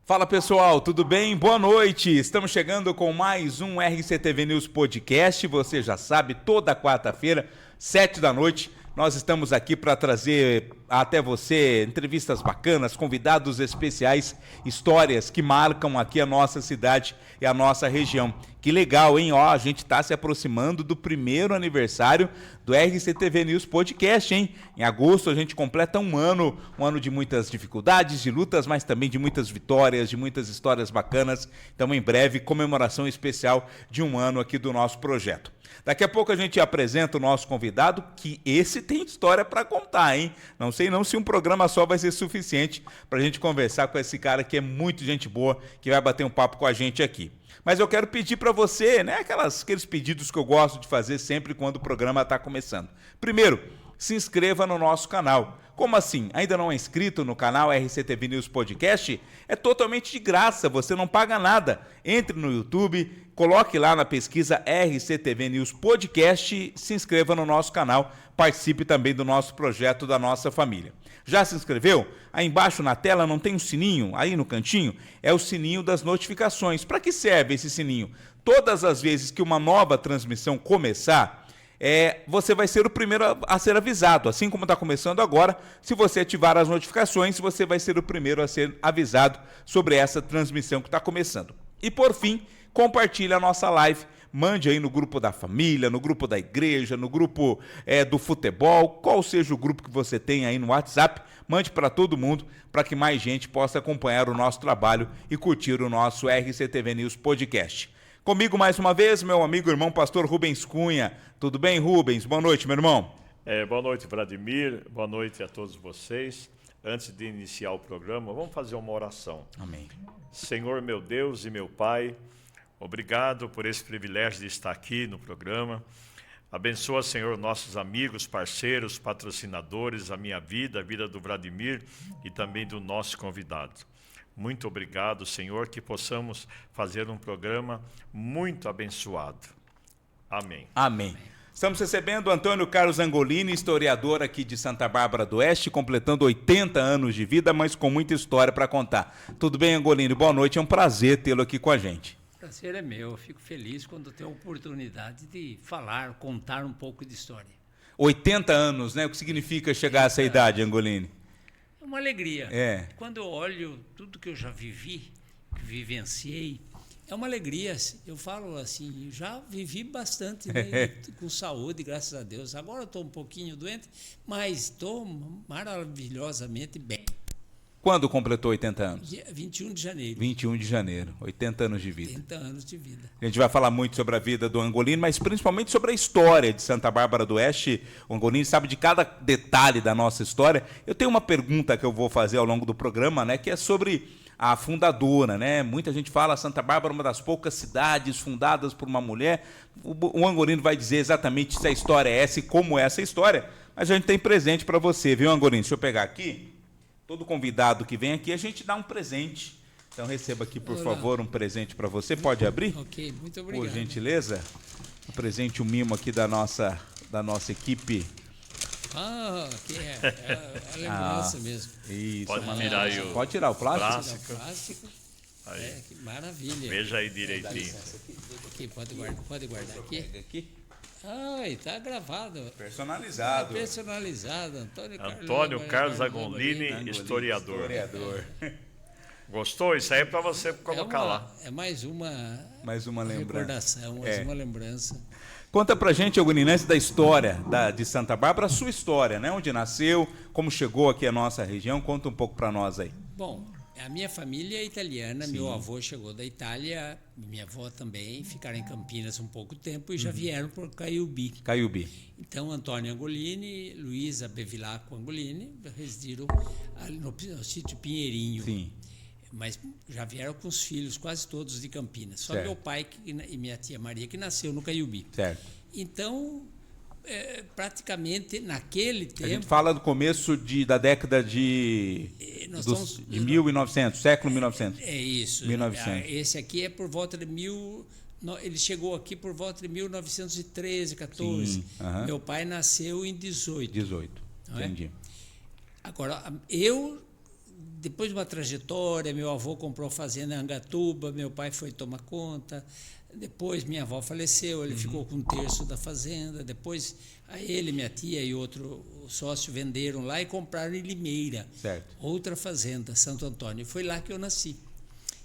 Fala pessoal, tudo bem? Boa noite! Estamos chegando com mais um RCTV News Podcast. Você já sabe, toda quarta-feira, 7 da noite, nós estamos aqui para trazer até você entrevistas bacanas, convidados especiais, histórias que marcam aqui a nossa cidade e a nossa região. Que legal, hein? Ó, a gente está se aproximando do primeiro aniversário do RCTV News Podcast, hein? Em agosto a gente completa um ano de muitas dificuldades, de lutas, mas também de muitas vitórias, de muitas histórias bacanas. Então, em breve, comemoração especial de um ano aqui do nosso projeto. Daqui a pouco a gente apresenta o nosso convidado, que esse tem história para contar, hein? Não sei não se um programa só vai ser suficiente para a gente conversar com esse cara que é muito gente boa, que vai bater um papo com a gente aqui. Mas eu quero pedir para você, né, aqueles pedidos que eu gosto de fazer sempre quando o programa está começando. Primeiro, se inscreva no nosso canal. Como assim? Ainda não é inscrito no canal RCTV News Podcast? É totalmente de graça, você não paga nada. Entre no YouTube, coloque lá na pesquisa RCTV News Podcast, se inscreva no nosso canal, participe também do nosso projeto, da nossa família. Já se inscreveu? Aí embaixo na tela não tem um sininho? Aí no cantinho? É o sininho das notificações. Para que serve esse sininho? Todas as vezes que uma nova transmissão começar, você vai ser o primeiro a ser avisado. Assim como está começando agora, se você ativar as notificações, você vai ser o primeiro a ser avisado sobre essa transmissão que está começando. E por fim, compartilhe a nossa live. Mande aí no grupo da família, no grupo da igreja, no grupo do futebol, qual seja o grupo que você tem aí no WhatsApp, mande para todo mundo, para que mais gente possa acompanhar o nosso trabalho e curtir o nosso RCTV News Podcast. Comigo mais uma vez, meu amigo e irmão pastor Rubens Cunha. Tudo bem, Rubens? Boa noite, meu irmão. Boa noite, Vladimir. Boa noite a todos vocês. Antes de iniciar o programa, vamos fazer uma oração. Amém. Senhor, meu Deus e meu Pai, obrigado por esse privilégio de estar aqui no programa. Abençoa, Senhor, nossos amigos, parceiros, patrocinadores, a minha vida, a vida do Vladimir e também do nosso convidado. Muito obrigado, Senhor, que possamos fazer um programa muito abençoado. Amém. Amém. Estamos recebendo o Antônio Carlos Angolini, historiador aqui de Santa Bárbara do Oeste, completando 80 anos de vida, mas com muita história para contar. Tudo bem, Angolini? Boa noite, é um prazer tê-lo aqui com a gente. O prazer é meu, eu fico feliz quando tenho a oportunidade de falar, contar um pouco de história. 80 anos, né? O que significa chegar a essa idade, Angolini? É uma alegria. Quando eu olho tudo que eu já vivi, que vivenciei, é uma alegria. Eu falo assim, já vivi bastante, né? Com saúde, graças a Deus. Agora eu estou um pouquinho doente, mas estou maravilhosamente bem. Quando completou 80 anos? Dia 21 de janeiro. 21 de janeiro, 80 anos de vida. 80 anos de vida. A gente vai falar muito sobre a vida do Angolini, mas principalmente sobre a história de Santa Bárbara do Oeste. O Angolini sabe de cada detalhe da nossa história. Eu tenho uma pergunta que eu vou fazer ao longo do programa, né, que é sobre a fundadora, né? Muita gente fala Santa Bárbara é uma das poucas cidades fundadas por uma mulher. O Angolini vai dizer exatamente se a história é essa e como é essa história, mas a gente tem presente para você, viu, Angolini? Deixa eu pegar aqui. Todo convidado que vem aqui, a gente dá um presente. Então, receba aqui, por favor, um presente para você. Pode abrir? Ok, muito obrigado. Por gentileza. Um presente, um mimo aqui da nossa equipe. Que é a lembrança mesmo. Isso. Pode tirar aí o... Pode tirar o plástico? Tirar o plástico. Aí. Que maravilha. Veja aí direitinho. Aqui, pode guardar aqui. Pega aqui. Está gravado. Personalizado. Personalizado. Antônio Carlos Angolini, historiador. Gostou? Isso aí é para você colocar lá. É mais uma lembrança. Recordação, uma lembrança. Conta pra gente, Angolini, antes da história de Santa Bárbara, a sua história, né? Onde nasceu, como chegou aqui à nossa região. Conta um pouco para nós aí. Bom, a minha família é italiana. Sim. Meu avô chegou da Itália, minha avó também, ficaram em Campinas um pouco tempo e já vieram por Caiubi. Então, Antônio Angolini, Luísa Bevilacqua Angolini residiram ali no sítio Pinheirinho. Sim. Mas já vieram com os filhos, quase todos de Campinas. Só certo. Meu pai e minha tia Maria, que nasceu no Caiubi. Certo. Então, praticamente naquele tempo... A gente fala do começo da década de 1900, século 1900. É isso. 1900. Esse aqui é por volta de ele chegou aqui por volta de 1913, 14. Sim, Meu pai nasceu em 18. 18, entendi. Agora, eu depois de uma trajetória, meu avô comprou fazenda em Angatuba, meu pai foi tomar conta, depois minha avó faleceu, ele ficou com um terço da fazenda, depois ele, minha tia e outro sócio venderam lá e compraram em Limeira, outra fazenda, Santo Antônio. Foi lá que eu nasci.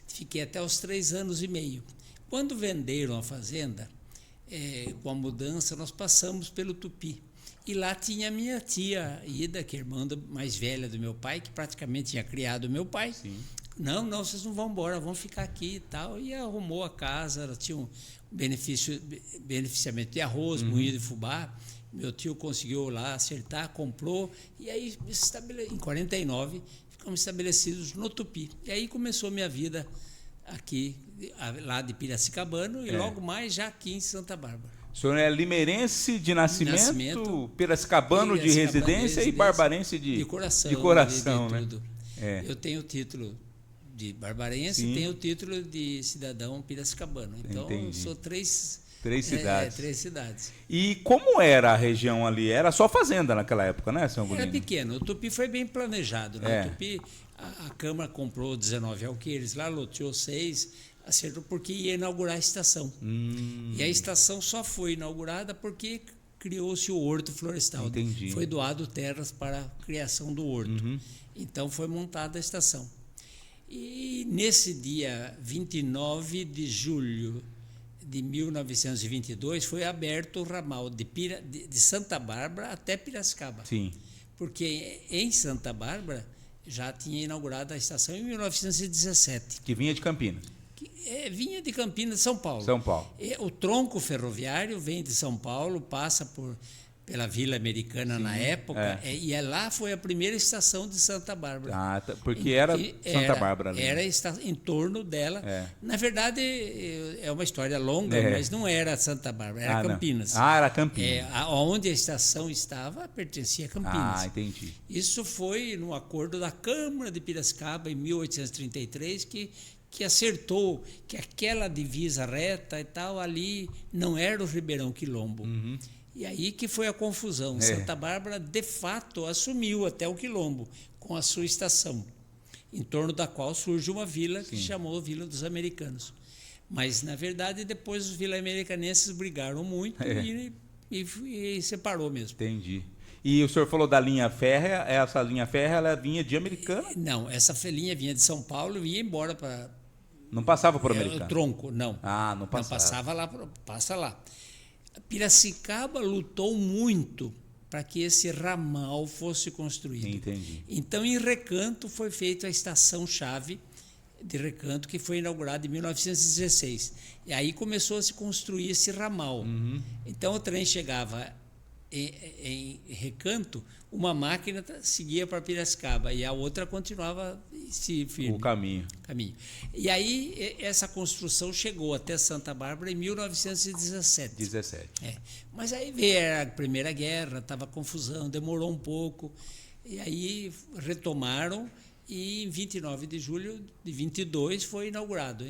Fiquei até os 3 anos e meio. Quando venderam a fazenda, com a mudança, nós passamos pelo Tupi. E lá tinha a minha tia Ida, que é a irmã mais velha do meu pai, que praticamente tinha criado o meu pai. Sim. Não, vocês não vão embora, vão ficar aqui e tal. E arrumou a casa, ela tinha um beneficiamento de arroz, moinho de fubá. Meu tio conseguiu lá acertar, comprou. E aí, em 49, ficamos estabelecidos no Tupi. E aí começou minha vida aqui, lá de Piracicabano, e logo mais já aqui em Santa Bárbara. O senhor é limeirense de nascimento, piracicabano de residência e barbarense de coração. De coração, né? Tudo. Eu tenho o título de barbarense e tenho o título de cidadão piracicabano. Então, eu sou três cidades. 3 cidades. E como era a região ali? Era só fazenda naquela época, né, São Angolino? Era pequeno. O Tupi foi bem planejado. Né? O Tupi, a Câmara comprou 19 alqueires lá, loteou 6, acertou porque ia inaugurar a estação. E a estação só foi inaugurada porque criou-se o Horto Florestal. Entendi. Foi doado terras para a criação do horto. Então foi montada a estação. E nesse dia 29 de julho de 1922 foi aberto o ramal de Santa Bárbara até Piracicaba. Sim. Porque em Santa Bárbara já tinha inaugurado a estação em 1917. Que vinha de Campinas. Vinha de Campinas, São Paulo. São Paulo. O tronco ferroviário vem de São Paulo, passa pela Vila Americana na época, e lá foi a primeira estação de Santa Bárbara. Porque era Santa Bárbara. Ali. Era em torno dela. Na verdade, é uma história longa, mas não era Santa Bárbara, era Campinas. Era Campinas. Onde a estação estava, pertencia a Campinas. Entendi. Isso foi no acordo da Câmara de Piracicaba, em 1833, que acertou que aquela divisa reta e tal ali não era o Ribeirão Quilombo. E aí que foi a confusão. Santa Bárbara, de fato, assumiu até o Quilombo com a sua estação, em torno da qual surge uma vila que chamou Vila dos Americanos. Mas, na verdade, depois os vila-americanenses brigaram muito e separou mesmo. Entendi. E o senhor falou da linha férrea, essa linha férrea ela vinha de Americana? Não, essa linha vinha de São Paulo e ia embora para... Não passava por Americana? O tronco, não. Não passava. Não passava lá, passa lá. Piracicaba lutou muito para que esse ramal fosse construído. Entendi. Então, em Recanto, foi feita a estação-chave de Recanto, que foi inaugurada em 1916. E aí começou a se construir esse ramal. Então, o trem chegava em Recanto, uma máquina seguia para Piracicaba e a outra continuava firme. O caminho. E aí essa construção chegou até Santa Bárbara em 1917. Mas aí veio a Primeira Guerra, estava confusão, demorou um pouco, e aí retomaram e em 29 de julho de 22 foi inaugurado.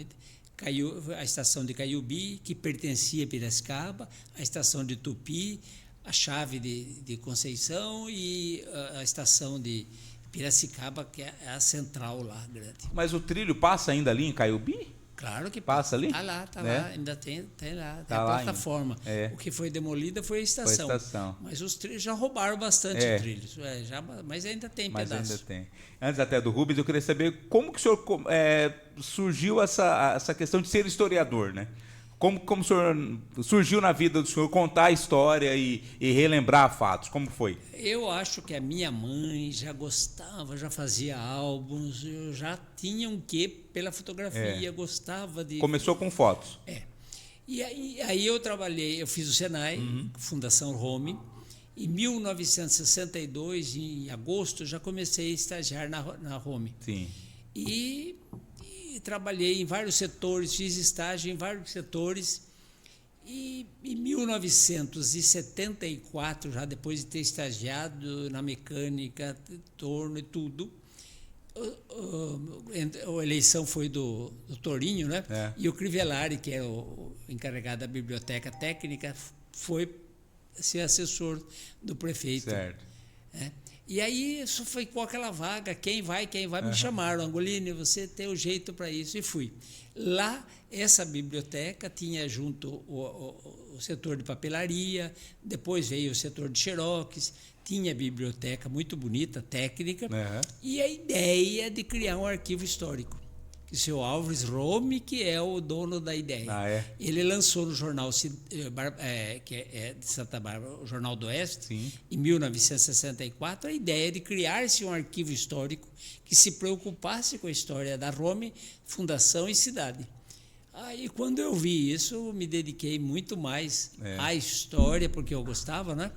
Caiu a estação de Caiubi, que pertencia a Piracicaba, a estação de Tupi, a chave de Conceição e a estação de Piracicaba, que é a central lá, grande. Mas o trilho passa ainda ali em Caiubi? Claro que passa ali. Está lá, lá, ainda tem lá, tem a plataforma. O que foi demolida foi a estação. Mas os trilhos já roubaram bastante trilhos, mas ainda tem pedaço. Antes até do Rubens, eu queria saber como que o senhor surgiu essa questão de ser historiador, né? Como o senhor surgiu na vida do senhor contar a história e relembrar fatos? Como foi? Eu acho que a minha mãe já gostava, já fazia álbuns, eu já tinha um quê pela fotografia, gostava de... Começou com fotos. E aí eu trabalhei, eu fiz o Senai, Fundação Home. Em 1962, em agosto, já comecei a estagiar na Home. Sim. E trabalhei em vários setores, fiz estágio em vários setores. E em 1974, já depois de ter estagiado na mecânica, torno e tudo, a eleição foi do Torinho, né? E o Crivellari, que é o encarregado da biblioteca técnica, foi ser assessor do prefeito E aí só ficou aquela vaga, quem vai, me chamaram, Angolini, você tem o jeito para isso, e fui. Lá, essa biblioteca tinha junto o setor de papelaria, depois veio o setor de xerox, tinha biblioteca muito bonita, técnica, e a ideia de criar um arquivo histórico. Que o seu Álvares Rome, que é o dono da ideia. Ele lançou no jornal que é de Santa Bárbara, o Jornal do Oeste, em 1964, a ideia de criar-se um arquivo histórico que se preocupasse com a história da Rome, fundação e cidade. Aí, quando eu vi isso, me dediquei muito mais à história, porque eu gostava, né?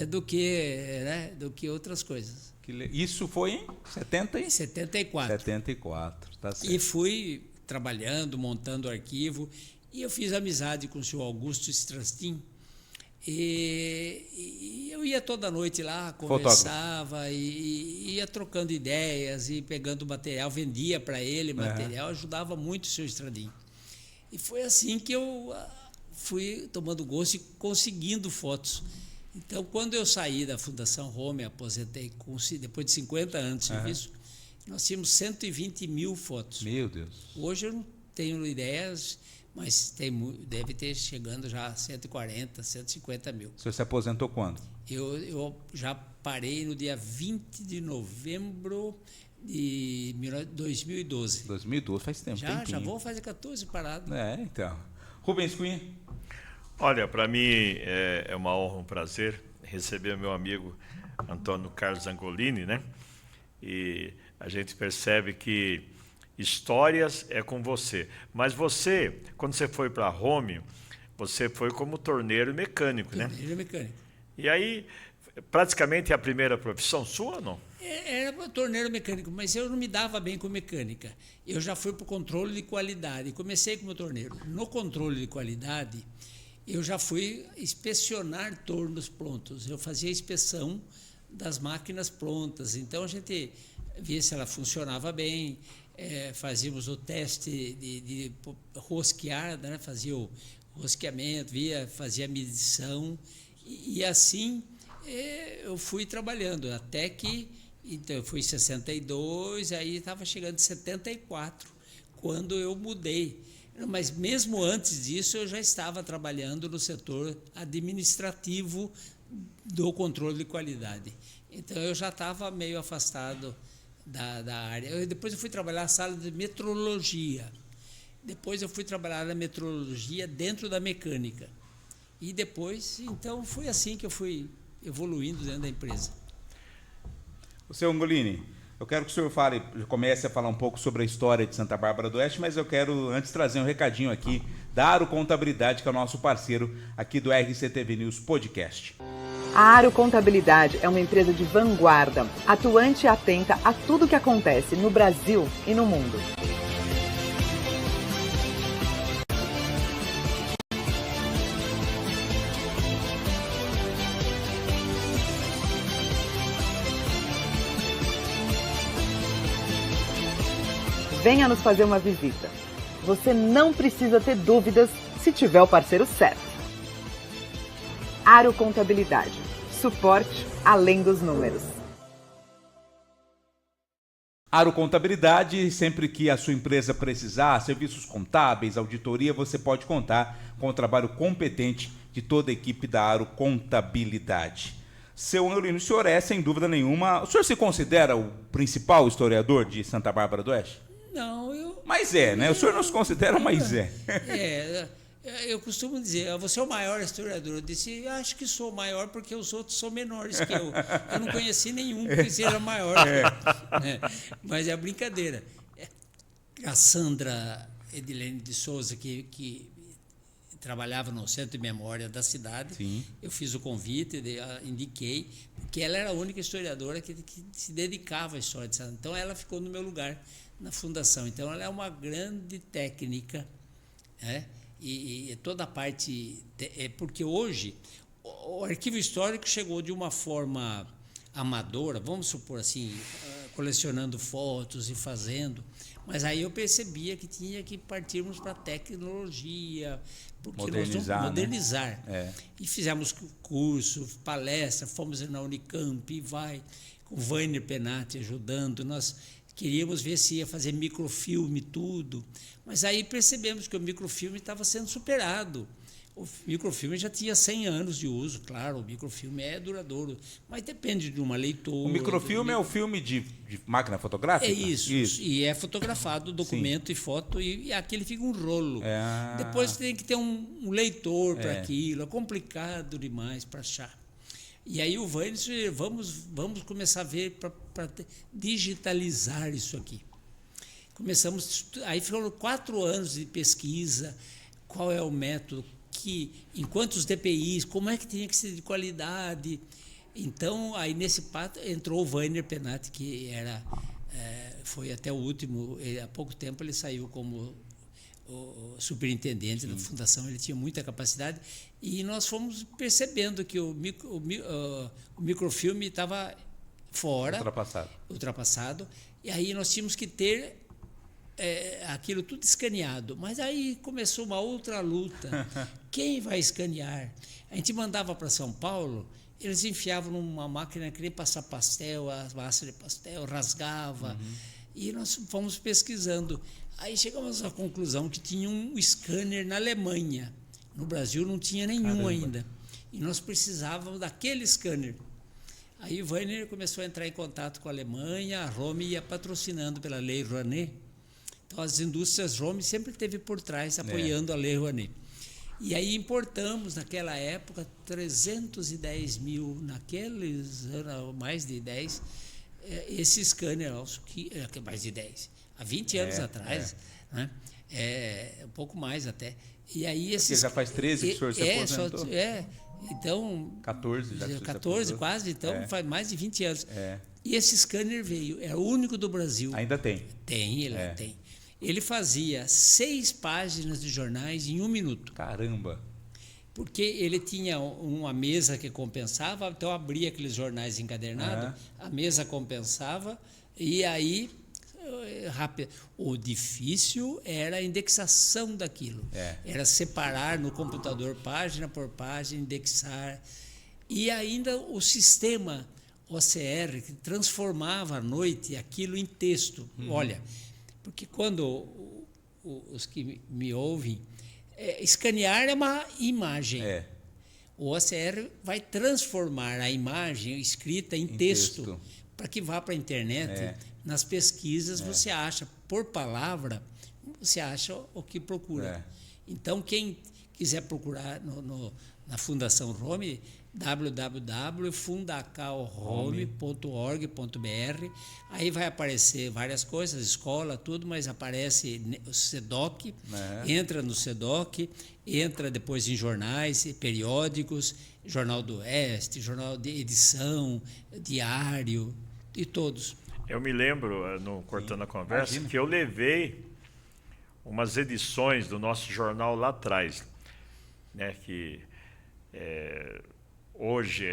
Do que outras coisas. Isso foi em 74. 74, tá certo. E fui trabalhando, montando o arquivo, e eu fiz amizade com o senhor Augusto Strastin. E eu ia toda noite lá, conversava, e ia trocando ideias e pegando material, vendia para ele material, ajudava muito o senhor Strastin. E foi assim que eu fui tomando gosto e conseguindo fotos. Então, quando eu saí da Fundação Rome, aposentei depois de 50 anos de serviço, nós tínhamos 120 mil fotos. Meu Deus. Hoje eu não tenho ideias, mas deve ter chegando já a 140, 150 mil. O senhor se aposentou quando? Eu já parei no dia 20 de novembro de 2012. 2012, faz tempo. Já vou fazer 14 parado. Então. Rubens Cunha. Olha, para mim é uma honra, um prazer receber meu amigo Antônio Carlos Angolini, né? E a gente percebe que histórias é com você. Mas você, quando você foi para Rome, você foi como torneiro mecânico, né? Torneiro mecânico. E aí, praticamente é a primeira profissão sua ou não? Era torneiro mecânico, mas eu não me dava bem com mecânica. Eu já fui para o controle de qualidade. Comecei como torneiro. No controle de qualidade, eu já fui inspecionar tornos prontos. Eu fazia inspeção das máquinas prontas. Então, a gente via se ela funcionava bem, fazíamos o teste de rosquear, né? Fazia o rosqueamento, fazia a medição. E assim eu fui trabalhando, até que então, eu fui em 62, aí estava chegando em 74, quando eu mudei. Mas mesmo antes disso, eu já estava trabalhando no setor administrativo do controle de qualidade. Então, eu já estava meio afastado da área. Depois eu fui trabalhar na sala de metrologia. Depois eu fui trabalhar na metrologia dentro da mecânica. E depois, então, foi assim que eu fui evoluindo dentro da empresa. O senhor Angolini, eu quero que o senhor comece a falar um pouco sobre a história de Santa Bárbara do Oeste, mas eu quero antes trazer um recadinho aqui da Aro Contabilidade, que é o nosso parceiro aqui do RCTV News Podcast. A Aro Contabilidade é uma empresa de vanguarda, atuante e atenta a tudo que acontece no Brasil e no mundo. Venha nos fazer uma visita. Você não precisa ter dúvidas se tiver o parceiro certo. Aro Contabilidade. Suporte além dos números. Aro Contabilidade, sempre que a sua empresa precisar, serviços contábeis, auditoria, você pode contar com o trabalho competente de toda a equipe da Aro Contabilidade. Seu Angolini, o senhor sem dúvida nenhuma, o senhor se considera o principal historiador de Santa Bárbara do Oeste? Não, eu... Mas né? O senhor não se considera, mas eu costumo dizer, você é o maior historiador. Eu disse, acho que sou maior porque os outros são menores que eu. Eu não conheci nenhum que seja maior. Mas é brincadeira. A Sandra Edilene de Souza, que trabalhava no Centro de Memória da cidade, sim, eu fiz o convite, indiquei, porque ela era a única historiadora que se dedicava à história de Santa. Então, ela ficou no meu lugar na fundação. Então, ela é uma grande técnica, né? E toda a parte... porque hoje, o arquivo histórico chegou de uma forma amadora, vamos supor assim, colecionando fotos e fazendo, Mas aí eu percebia que tinha que partirmos para a tecnologia, porque modernizar. Né? E fizemos curso, palestra, fomos na Unicamp, com o Wagner Penati ajudando. Nós queríamos ver se ia fazer microfilme, tudo. Mas aí percebemos que o microfilme estava sendo superado. O microfilme já tinha 100 anos de uso, claro, o microfilme é duradouro, mas depende de uma leitura. O microfilme é o filme de máquina fotográfica? É isso, e é fotografado, documento Sim. e foto, e aquele fica um rolo. Depois tem que ter um leitor para aquilo, é complicado demais para achar. E aí o Vânia disse, vamos começar a ver para digitalizar isso aqui. Aí foram 4 anos de pesquisa, qual é o método, em quantos DPIs, como é que tinha que ser de qualidade. Então, aí nesse pato entrou o Wagner Penati, que foi até o último, há pouco tempo ele saiu como o superintendente da fundação, ele tinha muita capacidade, e nós fomos percebendo que o microfilme estava ultrapassado, e aí nós tínhamos que ter aquilo tudo escaneado. Mas aí começou uma outra luta. Quem vai escanear? A gente mandava para São Paulo, eles enfiavam numa máquina que nem passar pastel, a massa de pastel, rasgava. E nós fomos pesquisando. Aí chegamos à conclusão que tinha um scanner na Alemanha. No Brasil não tinha nenhum ainda. E nós precisávamos daquele scanner. Aí o Wagner começou a entrar em contato com a Alemanha, a Rome ia patrocinando pela Lei Rouanet. Então, as indústrias Rome sempre esteve por trás, apoiando a Lei Rouanet. E aí importamos, naquela época, 310 mil, naqueles anos, mais de 10, esse scanner, mais de 10, há 20 anos atrás, né? Um pouco mais até. E aí Porque já faz 13 que o senhor se aposentou? Então... 14 já. 14 quase, então faz mais de 20 anos. E esse scanner veio, é o único do Brasil. Ainda tem? Tem. Ele fazia 6 páginas de jornais em 1 minuto. Caramba! Porque ele tinha uma mesa que compensava, então abria aqueles jornais encadernados, a mesa compensava, e aí, rápido. O difícil era a indexação daquilo. Era separar no computador página por página, indexar. E ainda o sistema OCR, que transformava à noite aquilo em texto. Olha... Porque quando os que me ouvem, escanear é uma imagem. O OCR vai transformar a imagem escrita em texto para que vá para a internet. Nas pesquisas você acha, por palavra, você acha o que procura. Então, quem quiser procurar na Fundação Rome, www.fundacalrome.org.br. Aí vai aparecer várias coisas, escola, tudo, mas aparece o SEDOC, entra no SEDOC, entra depois em jornais, periódicos, Jornal do Oeste, jornal de edição, diário, e todos. Eu me lembro, cortando a conversa, que eu levei umas edições do nosso jornal lá atrás, né, que... hoje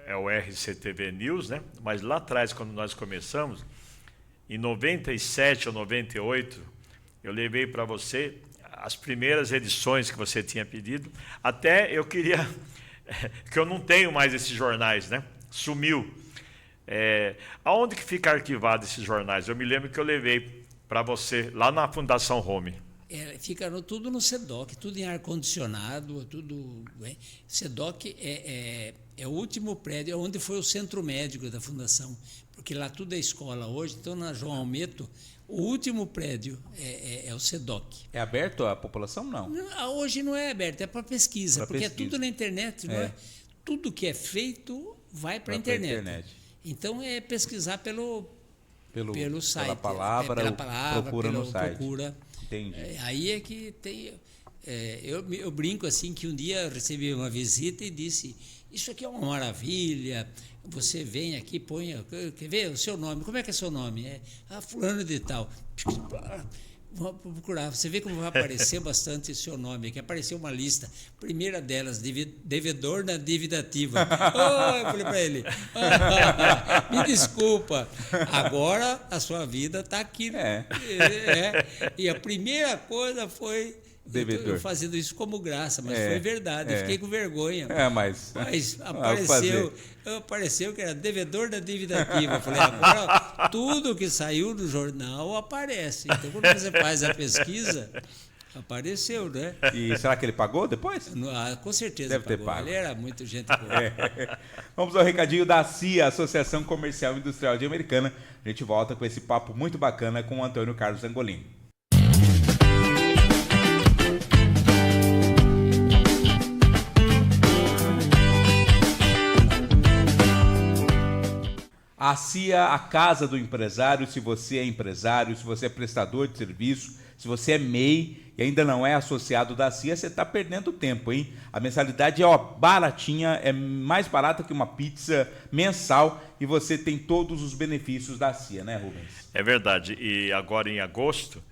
é o RCTV News, né? Mas lá atrás, quando nós começamos, em 97 ou 98, eu levei para você as primeiras edições que você tinha pedido. Até eu queria... que eu não tenho mais esses jornais, né? Sumiu. Aonde que fica arquivado esses jornais? Eu me lembro que eu levei para você, lá na Fundação Rome. Fica tudo no SEDOC, tudo em ar-condicionado, tudo... SEDOC é o último prédio, é onde foi o centro médico da Fundação, porque lá tudo é escola hoje, então na João Almeto, o último prédio é o SEDOC. É aberto à população, não? Hoje não é aberto, é para pesquisa, porque é tudo na internet, não é? Tudo que é feito vai para a internet. Então é pesquisar pelo site. Pela palavra, procura no site. Entendi. Aí é que tem... eu brinco assim que um dia eu recebi uma visita e disse, isso aqui é uma maravilha, você vem aqui, põe... Quer ver o seu nome? Como é que é seu nome? Fulano de tal. Vou procurar. Você vê como vai aparecer bastante seu nome aqui. Apareceu uma lista. Primeira delas, devedor na dívida ativa. Eu falei para ele, me desculpa, agora a sua vida está aqui. E a primeira coisa foi... Eu fazendo isso como graça, mas foi verdade. Eu fiquei com vergonha. Mas apareceu que era devedor da dívida ativa. Eu falei, agora tudo que saiu do jornal aparece. Então, quando você faz a pesquisa, apareceu, né? E será que ele pagou depois? Com certeza deve ter pago. Ele era muito gente boa. Vamos ao recadinho da CIA, Associação Comercial e Industrial de Americana. A gente volta com esse papo muito bacana com o Antônio Carlos Angolini. A CIA, a casa do empresário. Se você é empresário, se você é prestador de serviço, se você é MEI e ainda não é associado da CIA, você está perdendo tempo, hein? A mensalidade é baratinha, é mais barata que uma pizza mensal e você tem todos os benefícios da CIA, né, Rubens? É verdade. E agora em agosto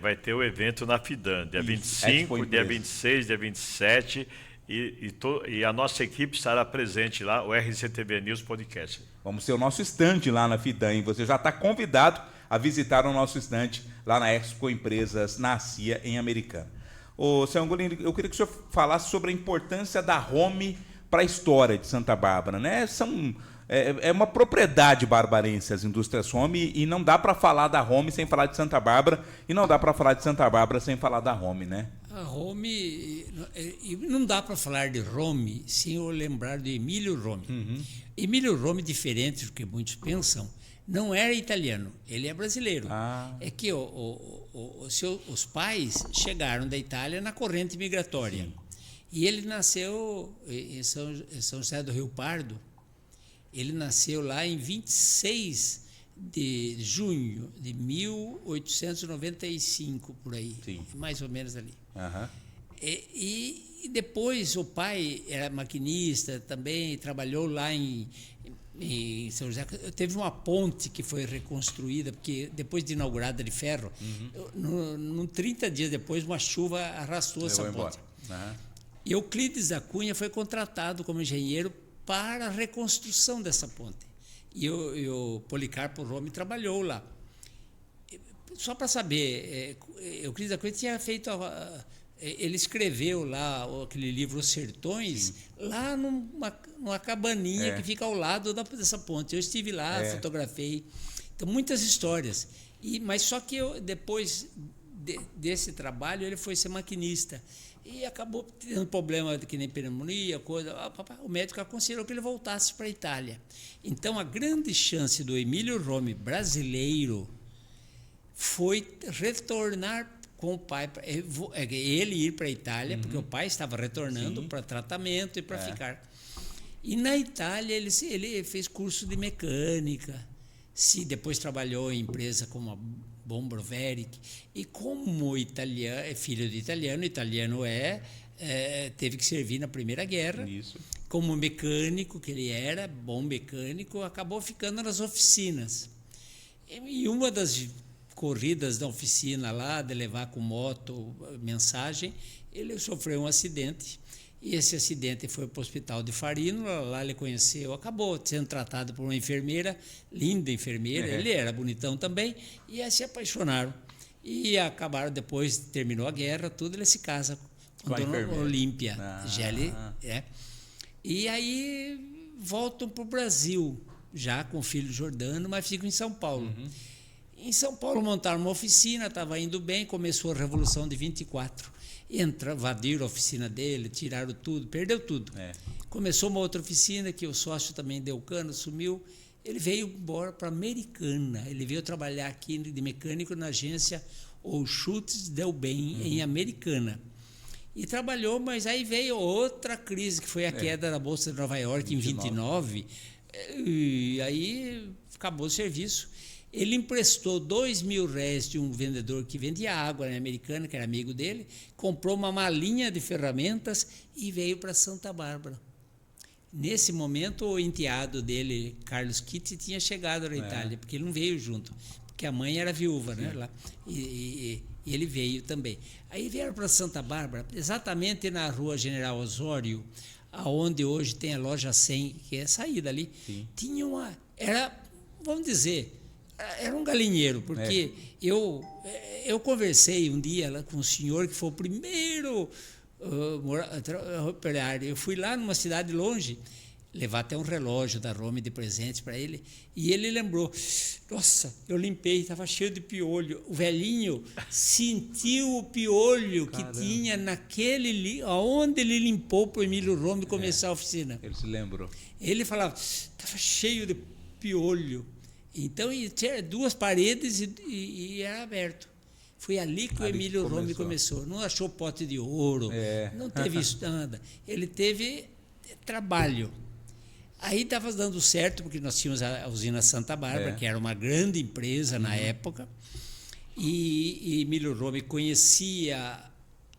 vai ter o evento na FIDAN, dia 25, dia 26, dia 27, e a nossa equipe estará presente lá, o RCTV News Podcast. Vamos ter o nosso stand lá na FIDAN, e você já está convidado a visitar o nosso stand lá na Expo Empresas, na CIA, em Americana. Ô, Sr. Angolini, eu queria que o senhor falasse sobre a importância da Home para a história de Santa Bárbara, né? É uma propriedade barbarense as indústrias Home, e não dá para falar da Home sem falar de Santa Bárbara, e não dá para falar de Santa Bárbara sem falar da Home, né? A Home, não dá para falar de Home sem eu lembrar de Emílio Romi. Emílio Romi, diferente do que muitos pensam, não era italiano, ele é brasileiro. É que os pais chegaram da Itália na corrente migratória. Sim. E ele nasceu em São José do Rio Pardo. Ele nasceu lá em 26 de junho de 1895, por aí. Sim. Mais ou menos ali. E depois o pai era maquinista também, trabalhou lá em São José. Teve uma ponte que foi reconstruída, porque depois de inaugurada de ferro, 30 dias depois, uma chuva arrastou essa ponte. E Euclides da Cunha foi contratado como engenheiro para a reconstrução dessa ponte. E o Policarpo Romi trabalhou lá. Só para saber, Euclides da Cunha tinha feito... ele escreveu lá aquele livro Os Sertões, lá numa cabaninha que fica ao lado dessa ponte. Eu estive lá, fotografei. Então, muitas histórias. Mas só que depois desse trabalho, ele foi ser maquinista. E acabou tendo problema que nem pneumonia, coisa. O médico aconselhou que ele voltasse para a Itália. Então, a grande chance do Emílio Romi, brasileiro, foi retornar com o pai, ele ir para a Itália, porque o pai estava retornando para tratamento e para ficar. E na Itália ele fez curso de mecânica, depois trabalhou em empresa como a Bombroveric, e como italiano, filho de italiano teve que servir na Primeira Guerra. Isso. Como mecânico, que ele era, bom mecânico, acabou ficando nas oficinas. E uma das corridas da oficina lá, de levar com moto mensagem, ele sofreu um acidente, e esse acidente foi para o hospital de Farino, lá ele conheceu, acabou sendo tratado por uma enfermeira, linda enfermeira, ele era bonitão também, e aí se apaixonaram, e acabaram depois, terminou a guerra, tudo, ele se casa com a dona Olímpia Gelli, e aí voltam para o Brasil, já com o filho Jordano, mas ficam em São Paulo. Em São Paulo montaram uma oficina, estava indo bem, começou a Revolução de 24. Invadiram a oficina dele, tiraram tudo, perdeu tudo. Começou uma outra oficina que o sócio também deu cano, sumiu. Ele veio embora para Americana. Ele veio trabalhar aqui de mecânico na agência Schultz Del Bem, em Americana. E trabalhou, mas aí veio outra crise, que foi a queda da Bolsa de Nova York em 29. E aí acabou o serviço. Ele emprestou R$2.000 de um vendedor que vendia água na Americana, que era amigo dele, comprou uma malinha de ferramentas e veio para Santa Bárbara. Nesse momento, o enteado dele, Carlos Kitty, tinha chegado na Itália, porque ele não veio junto. porque a mãe era viúva, né? Lá, e ele veio também. Aí vieram para Santa Bárbara, exatamente na rua General Osório, aonde hoje tem a loja 100, que é a saída ali. Sim. Tinha vamos dizer, era um galinheiro, porque eu conversei um dia lá com um senhor que foi o primeiro operário. Eu fui lá numa cidade longe, levar até um relógio da Rome de presentes para ele, e ele lembrou, nossa, eu limpei, estava cheio de piolho. O velhinho sentiu o piolho que tinha onde ele limpou para o Emílio Rome começar a oficina. Ele se lembrou. Ele falava, estava cheio de piolho. Então, tinha 2 paredes e era aberto. Foi ali que o Emílio Rome começou. Não achou pote de ouro, não teve isso nada. Ele teve trabalho. Aí estava dando certo, porque nós tínhamos a usina Santa Bárbara, que era uma grande empresa na época, e Emílio Rome conhecia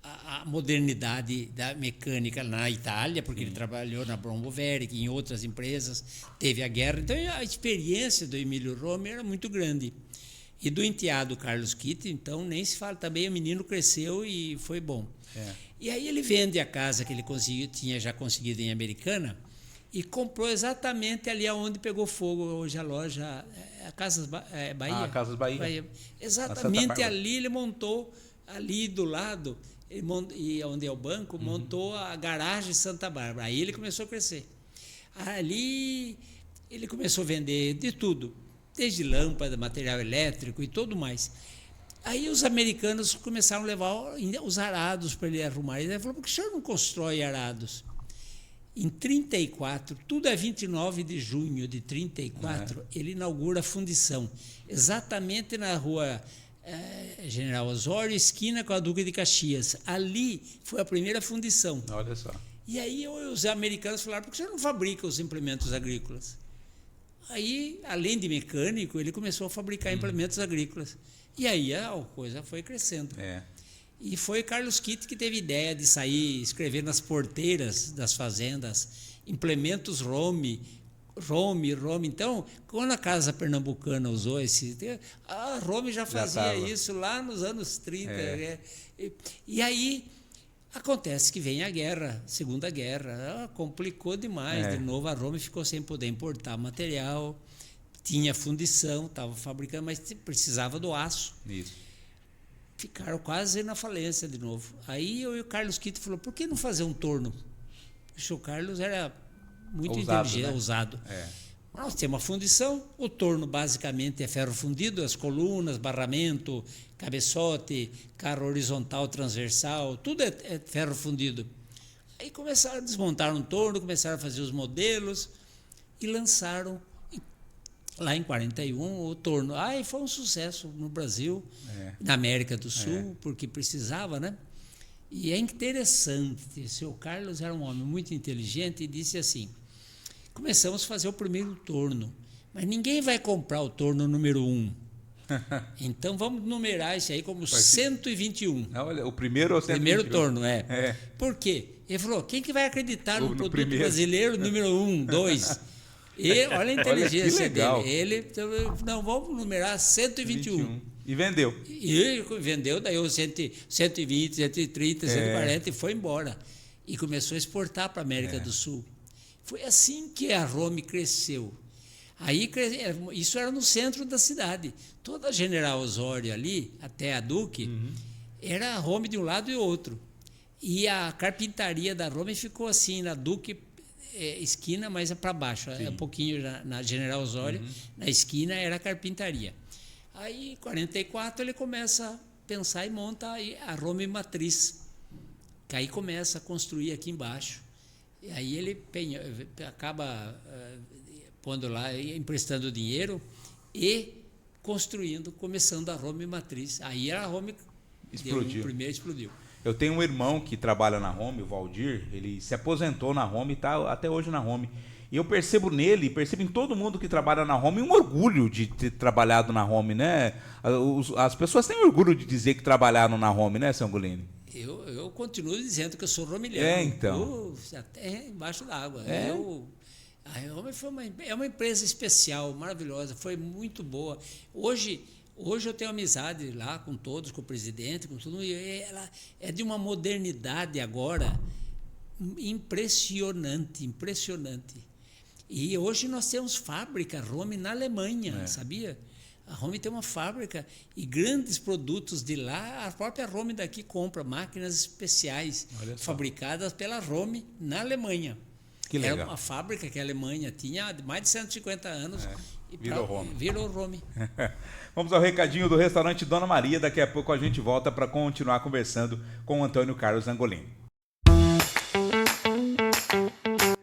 a modernidade da mecânica na Itália, porque ele trabalhou na Brombo Veric, em outras empresas, teve a guerra. Então, a experiência do Emílio Rome era muito grande. E do enteado Carlos Kitt, então, nem se fala, também o menino cresceu e foi bom. E aí ele vende a casa que ele tinha já conseguido em Americana, e comprou exatamente ali onde pegou fogo hoje a loja, a Casas Bahia. Casas Bahia. Exatamente ali ele montou, ali do lado, e onde é o banco, montou a garagem Santa Bárbara. Aí ele começou a crescer. Ali ele começou a vender de tudo, desde lâmpada, material elétrico e tudo mais. Aí os americanos começaram a levar os arados para ele arrumar. Ele falou, por que o senhor não constrói arados? Em 1934, tudo é 29 de junho de 1934, ele inaugura a fundição, exatamente na rua General Osório, esquina com a Duque de Caxias. Ali foi a primeira fundição. Olha só. E aí os americanos falaram, por que você não fabrica os implementos agrícolas? Aí, além de mecânico, ele começou a fabricar implementos agrícolas. E aí a coisa foi crescendo. E foi Carlos Kitt que teve ideia de sair escrever nas porteiras das fazendas implementos Rome. Então, quando a Casa Pernambucana usou a Rome já fazia isso lá nos anos 30. E aí acontece que vem a guerra, Segunda Guerra, complicou demais. De novo, a Rome ficou sem poder importar material, tinha fundição, estava fabricando, mas precisava do aço. Isso. Ficaram quase na falência de novo. Aí eu e o Carlos Kitt falou, por que não fazer um torno? O Carlos era muito inteligente, ousado. Nós temos uma fundição, o torno basicamente é ferro fundido, as colunas, barramento, cabeçote, carro horizontal, transversal, tudo é ferro fundido. Aí começaram a desmontar um torno, começaram a fazer os modelos e lançaram lá em 41 o torno. E foi um sucesso no Brasil, na América do Sul, porque precisava, né? E é interessante, o seu Carlos era um homem muito inteligente e disse assim, começamos a fazer o primeiro torno, mas ninguém vai comprar o torno número 1. Então vamos numerar isso aí como 121. Olha, o primeiro ou 121? Primeiro torno, Por quê? Ele falou, quem que vai acreditar no produto brasileiro número 1, 2? E olha a inteligência dele. Ele, não, vamos numerar 121. E vendeu. E vendeu, daí o 120, 130, 140 e foi embora. E começou a exportar para a América do Sul. Foi assim que a Rome cresceu. Aí, isso era no centro da cidade. Toda a General Osório ali, até a Duque, era a Rome de um lado e outro. E a carpintaria da Rome ficou assim, na Duque, esquina, mas é para baixo, um pouquinho na General Osório, na esquina era a carpintaria. Aí, em 44, ele começa a pensar e monta a Rome Matriz, que aí começa a construir aqui embaixo. E aí ele acaba pondo lá, emprestando dinheiro e construindo, começando a Rome Matriz. Aí a Rome explodiu. Eu tenho um irmão que trabalha na Rome, o Valdir, ele se aposentou na Rome e está até hoje na Rome. E eu percebo nele, percebo em todo mundo que trabalha na Rome um orgulho de ter trabalhado na Rome, né? As pessoas têm orgulho de dizer que trabalharam na Rome, né, Sangolini? Eu continuo dizendo que eu sou romilhano. Então. Até embaixo d'água. A Rome é uma empresa especial, maravilhosa, foi muito boa. Hoje Hoje eu tenho amizade lá com todos, com o presidente, com tudo, e ela é de uma modernidade agora impressionante, impressionante. E hoje nós temos fábrica Romy na Alemanha, sabia? A Romy tem uma fábrica e grandes produtos de lá, a própria Romy daqui compra máquinas especiais fabricadas pela Romy na Alemanha. Que legal. Era uma fábrica que a Alemanha tinha há mais de 150 anos. Virou Romy. Virou Romy. Vamos ao recadinho do restaurante Dona Maria. Daqui a pouco a gente volta para continuar conversando com o Antônio Carlos Angolini.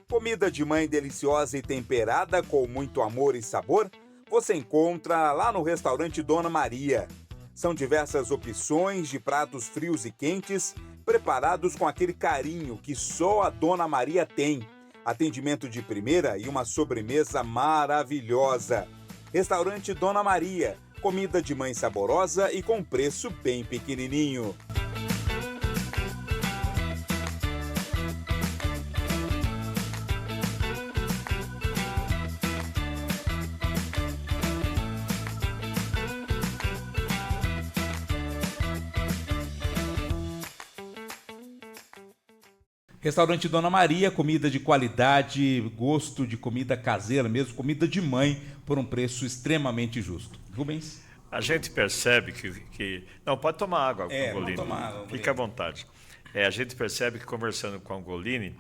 Comida de mãe deliciosa e temperada com muito amor e sabor? Você encontra lá no restaurante Dona Maria. São diversas opções de pratos frios e quentes, preparados com aquele carinho que só a Dona Maria tem. Atendimento de primeira e uma sobremesa maravilhosa. Restaurante Dona Maria. Comida de mãe saborosa e com preço bem pequenininho. Restaurante Dona Maria, comida de qualidade, gosto de comida caseira mesmo, comida de mãe, por um preço extremamente justo. Rubens? A gente percebe que... Não, pode tomar água, Angolini. Tomar água, fica à vontade. A gente percebe que, conversando com a Angolini,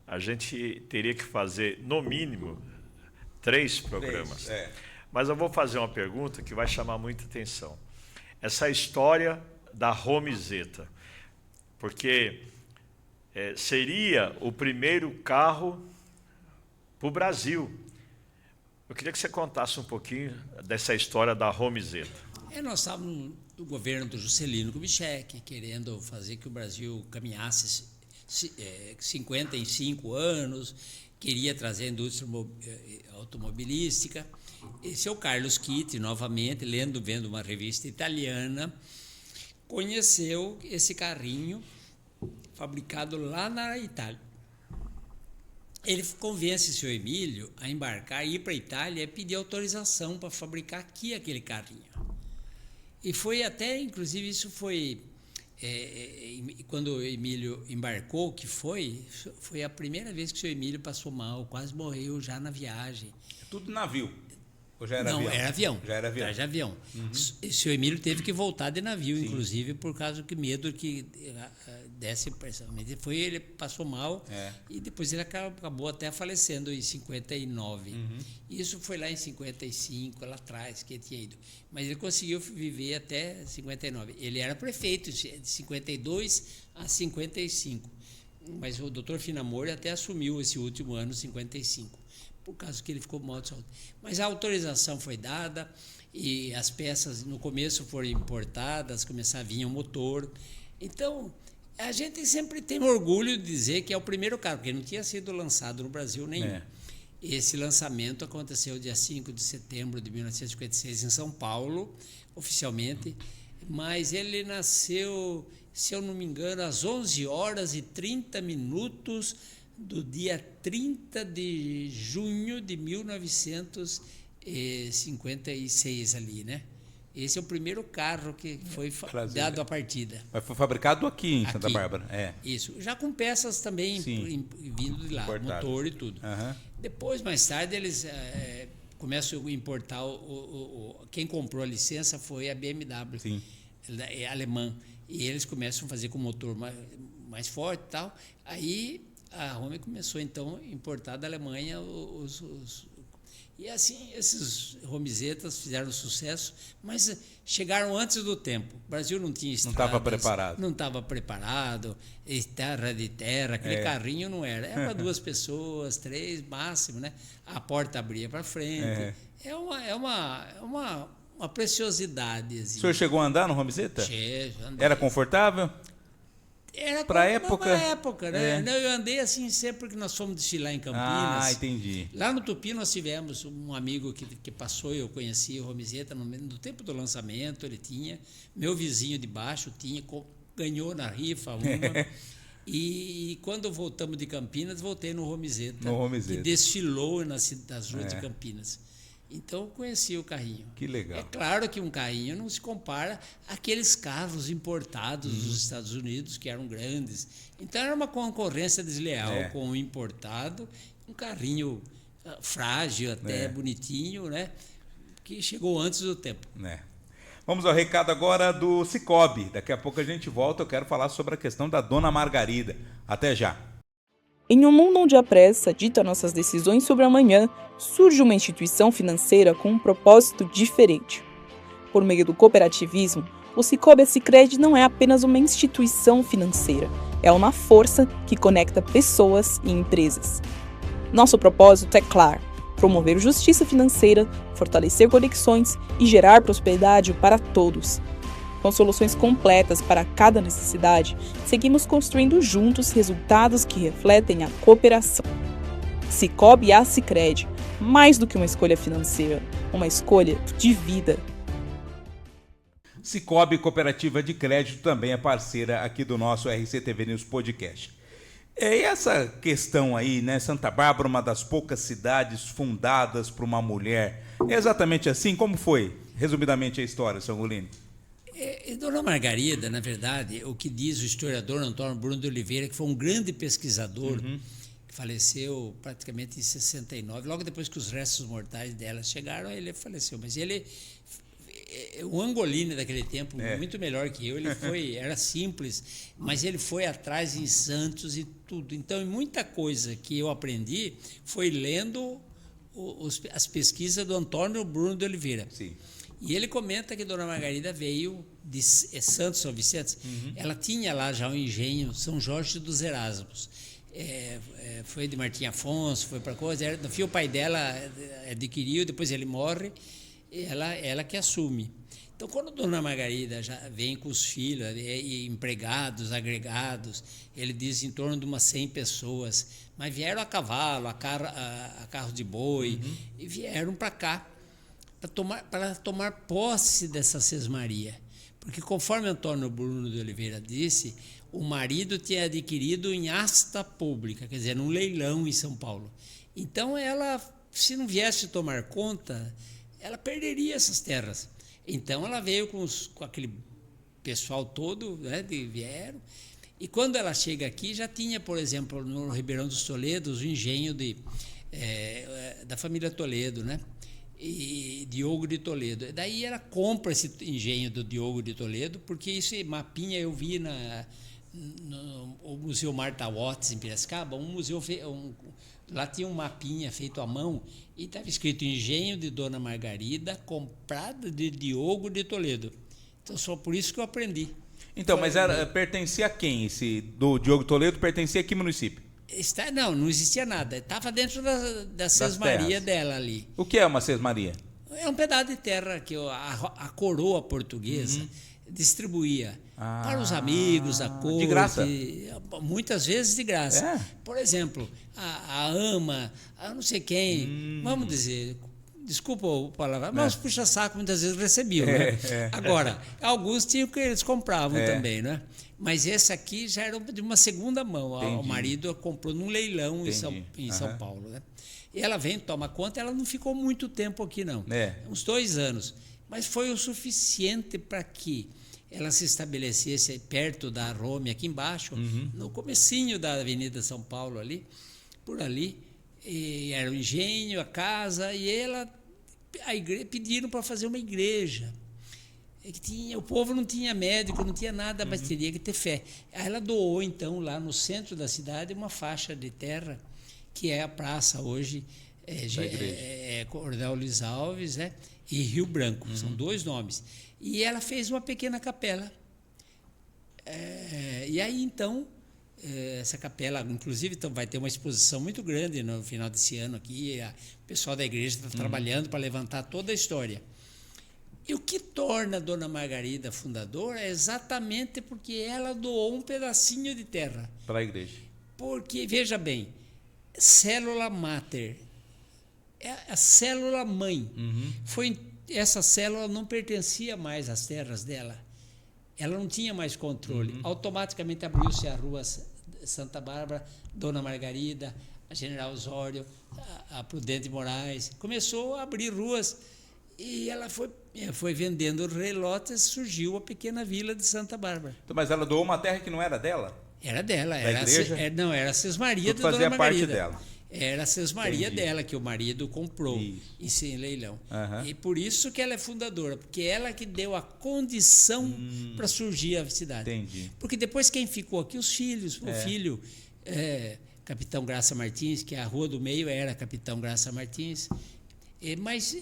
a gente teria que fazer, no mínimo, 3 programas. Mas eu vou fazer uma pergunta que vai chamar muita atenção. Essa história da Romizeta. Porque... seria o primeiro carro para o Brasil. Eu queria que você contasse um pouquinho dessa história da Romizeta. Nós estávamos no governo do Juscelino Kubitschek, querendo fazer que o Brasil caminhasse 55 anos, queria trazer a indústria automobilística. E seu Carlos Kitti, novamente, vendo uma revista italiana, conheceu esse carrinho fabricado lá na Itália. Ele convence o seu Emílio a embarcar, ir para a Itália e pedir autorização para fabricar aqui aquele carrinho. E foi até, inclusive, isso foi... quando o Emílio embarcou, que foi a primeira vez que o seu Emílio passou mal, quase morreu já na viagem. Tudo navio. Ou já era avião? Não, era avião. Já era avião. Já avião. O seu Emílio teve que voltar de navio, inclusive, por causa do medo que desse pressão. Ele passou mal e depois ele acabou até falecendo em 59. Isso foi lá em 55, lá atrás, que ele tinha ido. Mas ele conseguiu viver até 59. Ele era prefeito de 52 a 55. Mas o doutor Finamore até assumiu esse último ano, 55. Por causa que ele ficou mal de saúde. Mas a autorização foi dada e as peças no começo foram importadas, começava a vir o motor. Então, a gente sempre tem orgulho de dizer que é o primeiro carro, porque não tinha sido lançado no Brasil nenhum. Esse lançamento aconteceu dia 5 de setembro de 1956 em São Paulo, oficialmente, mas ele nasceu, se eu não me engano, às 11h30 do dia 30 de junho de 1956 ali, né? Esse é o primeiro carro que foi dado a partida. Mas foi fabricado aqui em Santa Bárbara. Isso, já com peças também vindo de lá, motor e tudo. Depois, mais tarde, eles começam a importar, quem comprou a licença foi a BMW, alemã. E eles começam a fazer com motor mais forte e tal. Aí a Romy começou, então, a importar da Alemanha e assim, esses Romizetas fizeram sucesso, mas chegaram antes do tempo. O Brasil não tinha estradas. Não estava preparado. Terra de terra, aquele carrinho não era. Era para 2 pessoas, 3 máximo, né? A porta abria para frente. É uma preciosidade. Assim. O senhor chegou a andar no Romizeta? Andei. Era confortável? Era para época, né? Eu andei assim sempre que nós fomos desfilar em Campinas. Entendi. Lá no Tupi nós tivemos um amigo que passou, eu conheci o Romizeta no tempo do lançamento, ele tinha. Meu vizinho de baixo ganhou na rifa uma. E quando voltamos de Campinas, voltei no Romizeta. Que desfilou nas ruas de Campinas. Então eu conheci o carrinho. Que legal. É claro que um carrinho não se compara àqueles carros importados dos Estados Unidos, que eram grandes. Então era uma concorrência desleal com o importado, um carrinho frágil, até bonitinho, né? Que chegou antes do tempo. Vamos ao recado agora do Cicobi. Daqui a pouco a gente volta, eu quero falar sobre a questão da Dona Margarida. Até já. Em um mundo onde a pressa dita nossas decisões sobre amanhã, surge uma instituição financeira com um propósito diferente. Por meio do cooperativismo, o Cicobi Sicredi não é apenas uma instituição financeira, é uma força que conecta pessoas e empresas. Nosso propósito é claro: promover justiça financeira, fortalecer conexões e gerar prosperidade para todos. Com soluções completas para cada necessidade, seguimos construindo juntos resultados que refletem a cooperação. Cicobi Sicredi, mais do que uma escolha financeira, uma escolha de vida. Cicobi Cooperativa de Crédito também é parceira aqui do nosso RCTV News Podcast. E essa questão aí, né? Santa Bárbara, uma das poucas cidades fundadas por uma mulher. É exatamente assim? Como foi, resumidamente, a história, São Golini? Dona Margarida, na verdade, o que diz o historiador Antônio Bruno de Oliveira, que foi um grande pesquisador, que faleceu praticamente em 69, logo depois que os restos mortais dela chegaram, ele faleceu. Mas ele, o Angolini daquele tempo, muito melhor que eu, era simples, mas ele foi atrás em Santos e tudo. Então, muita coisa que eu aprendi foi lendo as pesquisas do Antônio Bruno de Oliveira. Sim. E ele comenta que Dona Margarida veio de Santos, São Vicente. Ela tinha lá já um engenho, São Jorge dos Erasmos. Foi de Martim Afonso, foi para coisa. No fim, o pai dela adquiriu, depois ele morre, ela que assume. Então, quando Dona Margarida já vem com os filhos, empregados, agregados, ele diz em torno de umas 100 pessoas, mas vieram a cavalo, a carro de boi, e vieram para cá, para tomar posse dessa sesmaria. Porque, conforme Antônio Bruno de Oliveira disse, o marido tinha adquirido em asta pública, quer dizer, num leilão em São Paulo. Então, ela, se não viesse tomar conta, ela perderia essas terras. Então, ela veio com aquele pessoal todo, né, vieram. E quando ela chega aqui, já tinha, por exemplo, no Ribeirão dos Toledos, o engenho da família Toledo, né? E Diogo de Toledo. Daí ela compra esse engenho do Diogo de Toledo, porque esse mapinha eu vi no Museu Marta Watts, em Piracicaba, lá tinha um mapinha feito à mão e estava escrito engenho de Dona Margarida, comprada de Diogo de Toledo. Então, só por isso que eu aprendi. Então, mas pertencia a quem? Esse do Diogo Toledo pertencia a que município? Não existia nada. Estava dentro da sesmaria dela ali. O que é uma sesmaria? É um pedaço de terra que a coroa portuguesa distribuía para os amigos da corte. De graça? Muitas vezes de graça. Por exemplo, a ama, a não sei quem, vamos dizer... Desculpa o palavra, mas os puxa-saco muitas vezes recebiam, né? Agora, alguns tinham que eles compravam também, né? Mas esse aqui já era de uma segunda mão. O marido comprou num leilão em São Paulo, né? E ela vem, toma conta, ela não ficou muito tempo aqui, não. Uns 2 anos. Mas foi o suficiente para que ela se estabelecesse perto da Rome, aqui embaixo, no comecinho da Avenida São Paulo, por ali. E era o engenho, a casa, e pediram para fazer uma igreja. O povo não tinha médico, não tinha nada, mas teria que ter fé. Aí ela doou, então, lá no centro da cidade, uma faixa de terra, que é a praça hoje, Coronel Luiz Alves, né, e Rio Branco, são 2 nomes. E ela fez uma pequena capela. E aí, então... essa capela, inclusive, vai ter uma exposição muito grande no final desse ano aqui. O pessoal da igreja está trabalhando para levantar toda a história. E o que torna a Dona Margarida fundadora é exatamente porque ela doou um pedacinho de terra para a igreja. Porque, veja bem, célula máter, a célula mãe, essa célula não pertencia mais às terras dela. Ela não tinha mais controle. Automaticamente abriu-se a rua Santa Bárbara, Dona Margarida, a General Osório, a Prudente Moraes. Começou a abrir ruas e ela foi vendendo relotes, surgiu a pequena vila de Santa Bárbara. Então, mas ela doou uma terra que não era dela? Era dela. Da igreja? Era a Sesmaria da fazia Dona parte Margarida. dela. Era a Sesmaria dela, que o marido comprou em leilão. E por isso que ela é fundadora, porque ela que deu a condição para surgir a cidade. Entendi. Porque depois quem ficou aqui? Os filhos. O filho, Capitão Graça Martins, que a Rua do Meio era Capitão Graça Martins. Mas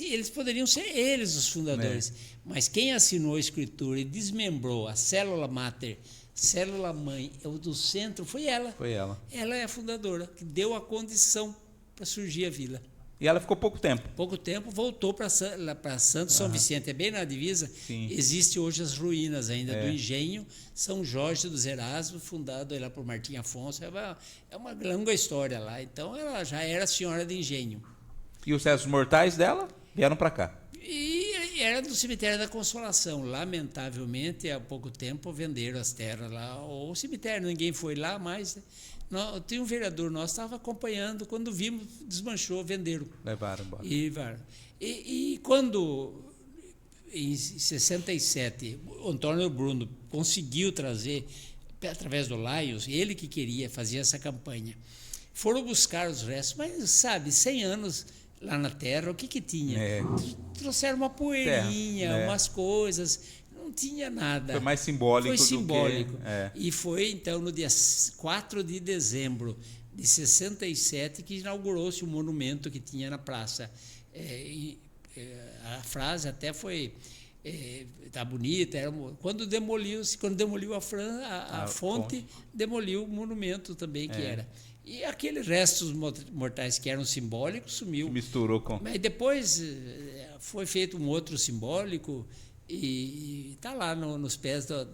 eles poderiam ser eles os fundadores. Mas quem assinou a escritura e desmembrou a célula máter, célula mãe, o do centro, foi ela. Foi ela. Ela é a fundadora, que deu a condição para surgir a vila. E ela ficou pouco tempo? Pouco tempo, voltou para Santo São Vicente, é bem na divisa. Sim. Existe hoje as ruínas ainda do engenho São Jorge dos Erasmos, fundado lá por Martim Afonso. É uma longa história lá. Então, ela já era senhora de engenho. E os restos mortais dela vieram para cá? E era do cemitério da Consolação. Lamentavelmente, há pouco tempo venderam as terras lá. O cemitério, ninguém foi lá, mas tinha um vereador nosso, estava acompanhando, quando vimos, desmanchou, venderam. Levaram embora. E quando, em 67, o Antônio Bruno conseguiu trazer, através do Laios, ele que queria fazer essa campanha, foram buscar os restos, mas, sabe, 100 anos lá na terra, o que tinha? Trouxeram uma poeirinha, umas coisas, não tinha nada. Foi mais simbólico. Foi simbólico. E foi, então, no dia 4 de dezembro de 67 que inaugurou-se o monumento que tinha na praça. A frase até foi... Tá bonita, quando demoliu a fonte, demoliu o monumento também que era. E aqueles restos mortais que eram simbólicos sumiu. Misturou com... Mas depois foi feito um outro simbólico e está lá nos pés do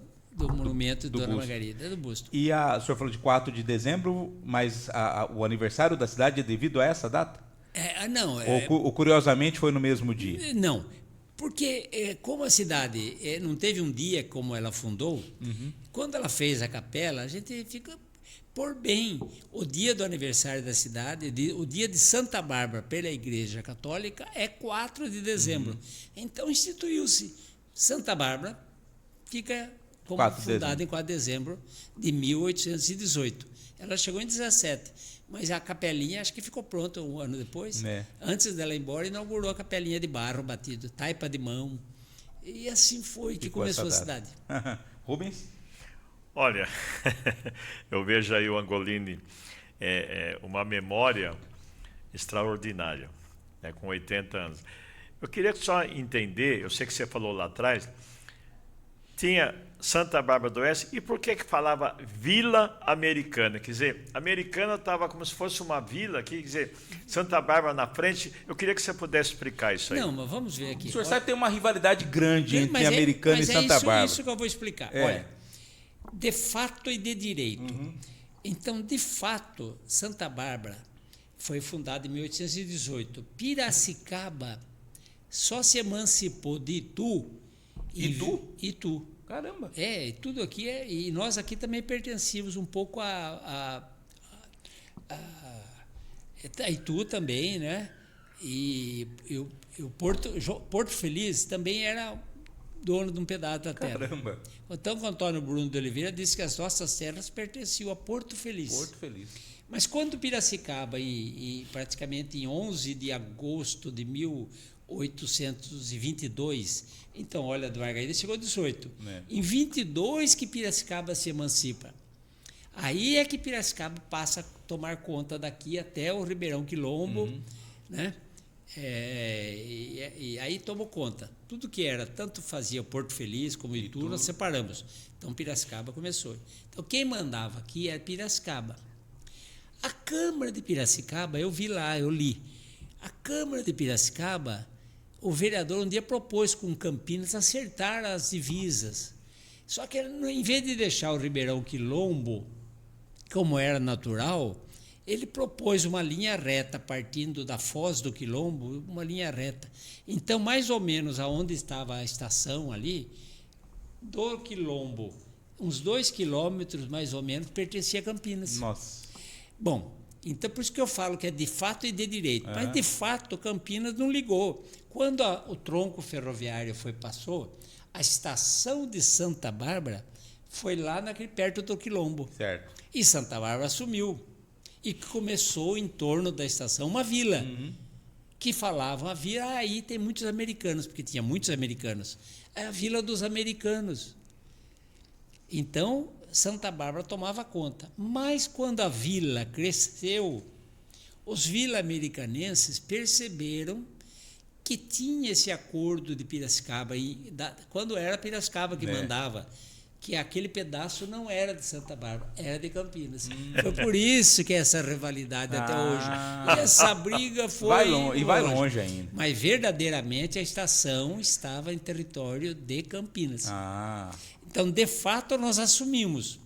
monumento de Dona Margarida, do busto. E o senhor falou de 4 de dezembro, mas o aniversário da cidade é devido a essa data? Não. Ou curiosamente foi no mesmo dia? Não, porque como a cidade não teve um dia como ela fundou, quando ela fez a capela, a gente fica... Por bem, o dia do aniversário da cidade, o dia de Santa Bárbara pela Igreja Católica é 4 de dezembro. Então instituiu-se Santa Bárbara, fica como fundada em 4 de dezembro de 1818. Ela chegou em 17, mas a capelinha acho que ficou pronta um ano depois. Antes dela ir embora, inaugurou a capelinha de barro batido, taipa de mão. E assim foi que começou a cidade. Rubens? Olha, eu vejo aí o Angolini uma memória extraordinária, né, com 80 anos. Eu queria só entender, eu sei que você falou lá atrás, tinha Santa Bárbara do Oeste, e por que falava Vila Americana? Quer dizer, Americana estava como se fosse uma vila aqui, quer dizer, Santa Bárbara na frente. Eu queria que você pudesse explicar isso aí. Não, mas vamos ver aqui. O senhor sabe que tem uma rivalidade grande entre Americana e Santa Bárbara. É isso que eu vou explicar. Olha, de fato e de direito. Então, de fato, Santa Bárbara foi fundada em 1818. Piracicaba só se emancipou de Itu. Itu. Caramba. Tudo aqui e nós aqui também pertencíamos um pouco a Itu também, né? E o Porto Feliz também era dono de um pedaço da terra. Caramba. Então, o Antônio Bruno de Oliveira disse que as nossas terras pertenciam a Porto Feliz. Porto Feliz. Mas quando Piracicaba, praticamente em 11 de agosto de 1822, então, olha, do Margarida chegou a 18. Em 22 que Piracicaba se emancipa. Aí é que Piracicaba passa a tomar conta daqui até o Ribeirão Quilombo, né? E aí tomou conta. Tudo que era, tanto fazia Porto Feliz como Itu, nós separamos. Então, Piracicaba começou. Então, quem mandava aqui era Piracicaba. A Câmara de Piracicaba, eu vi lá, eu li. A Câmara de Piracicaba, o vereador um dia propôs com Campinas acertar as divisas. Só que em vez de deixar o Ribeirão Quilombo, como era natural, ele propôs uma linha reta, partindo da Foz do Quilombo, uma linha reta. Então, mais ou menos aonde estava a estação ali, do Quilombo, uns 2 quilômetros mais ou menos, pertencia a Campinas. Nossa. Bom, Então, por isso que eu falo que é de fato e de direito. Mas, de fato, Campinas não ligou. Quando o tronco ferroviário passou, a estação de Santa Bárbara foi lá perto do Quilombo. Certo. E Santa Bárbara assumiu. E começou em torno da estação uma vila. Que falavam, a vila, aí tem muitos americanos, porque tinha muitos americanos. É a Vila dos Americanos. Então, Santa Bárbara tomava conta. Mas quando a vila cresceu, os vila-americanenses perceberam que tinha esse acordo de Piracicaba, quando era Piracicaba que mandava, que aquele pedaço não era de Santa Bárbara, era de Campinas. Foi por isso que essa rivalidade até hoje. E essa briga foi... Vai longe ainda. Mas verdadeiramente a estação estava em território de Campinas. Então, de fato, nós assumimos.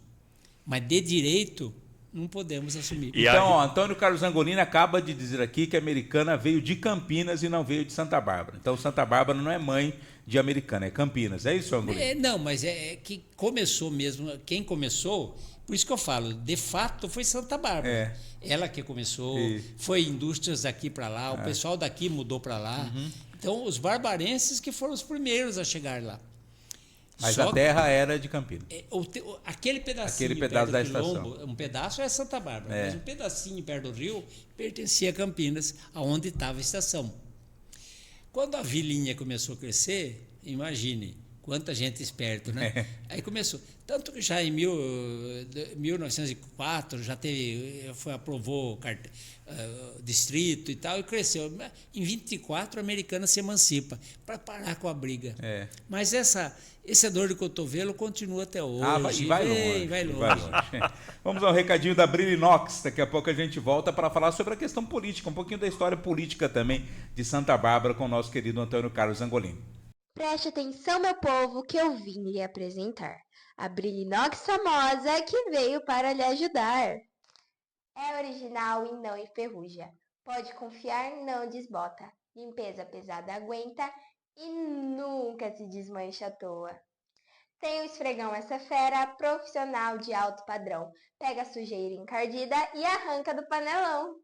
Mas de direito, não podemos assumir. Então, Antônio Carlos Angolini acaba de dizer aqui que a Americana veio de Campinas e não veio de Santa Bárbara. Então, Santa Bárbara não é mãe de Americana, é Campinas. É isso, Angolini? Não, mas é que começou mesmo. Quem começou, por isso que eu falo, de fato foi Santa Bárbara. Ela que começou, foi indústrias daqui para lá, o pessoal daqui mudou para lá. Então, os barbarenses que foram os primeiros a chegar lá. Mas a terra era de Campinas. Aquele pedaço da estação. Um pedaço é Santa Bárbara, mas um pedacinho perto do rio pertencia a Campinas, aonde estava a estação. Quando a vilinha começou a crescer, imagine quanta gente esperta, né? Aí começou. Tanto que já em 1904 já aprovou distrito e tal, e cresceu. Em 24 a Americana se emancipa para parar com a briga. Mas essa dor de cotovelo continua até hoje. Vai longe. Vamos ao recadinho da Brilinox. Daqui a pouco a gente volta para falar sobre a questão política, um pouquinho da história política também de Santa Bárbara com o nosso querido Antônio Carlos Angolini. Preste atenção, meu povo, que eu vim lhe apresentar a Brilinox famosa que veio para lhe ajudar. É original e não enferruja. Pode confiar, não desbota. Limpeza pesada aguenta e nunca se desmancha à toa. Tem o esfregão essa fera, profissional de alto padrão. Pega a sujeira encardida e arranca do panelão.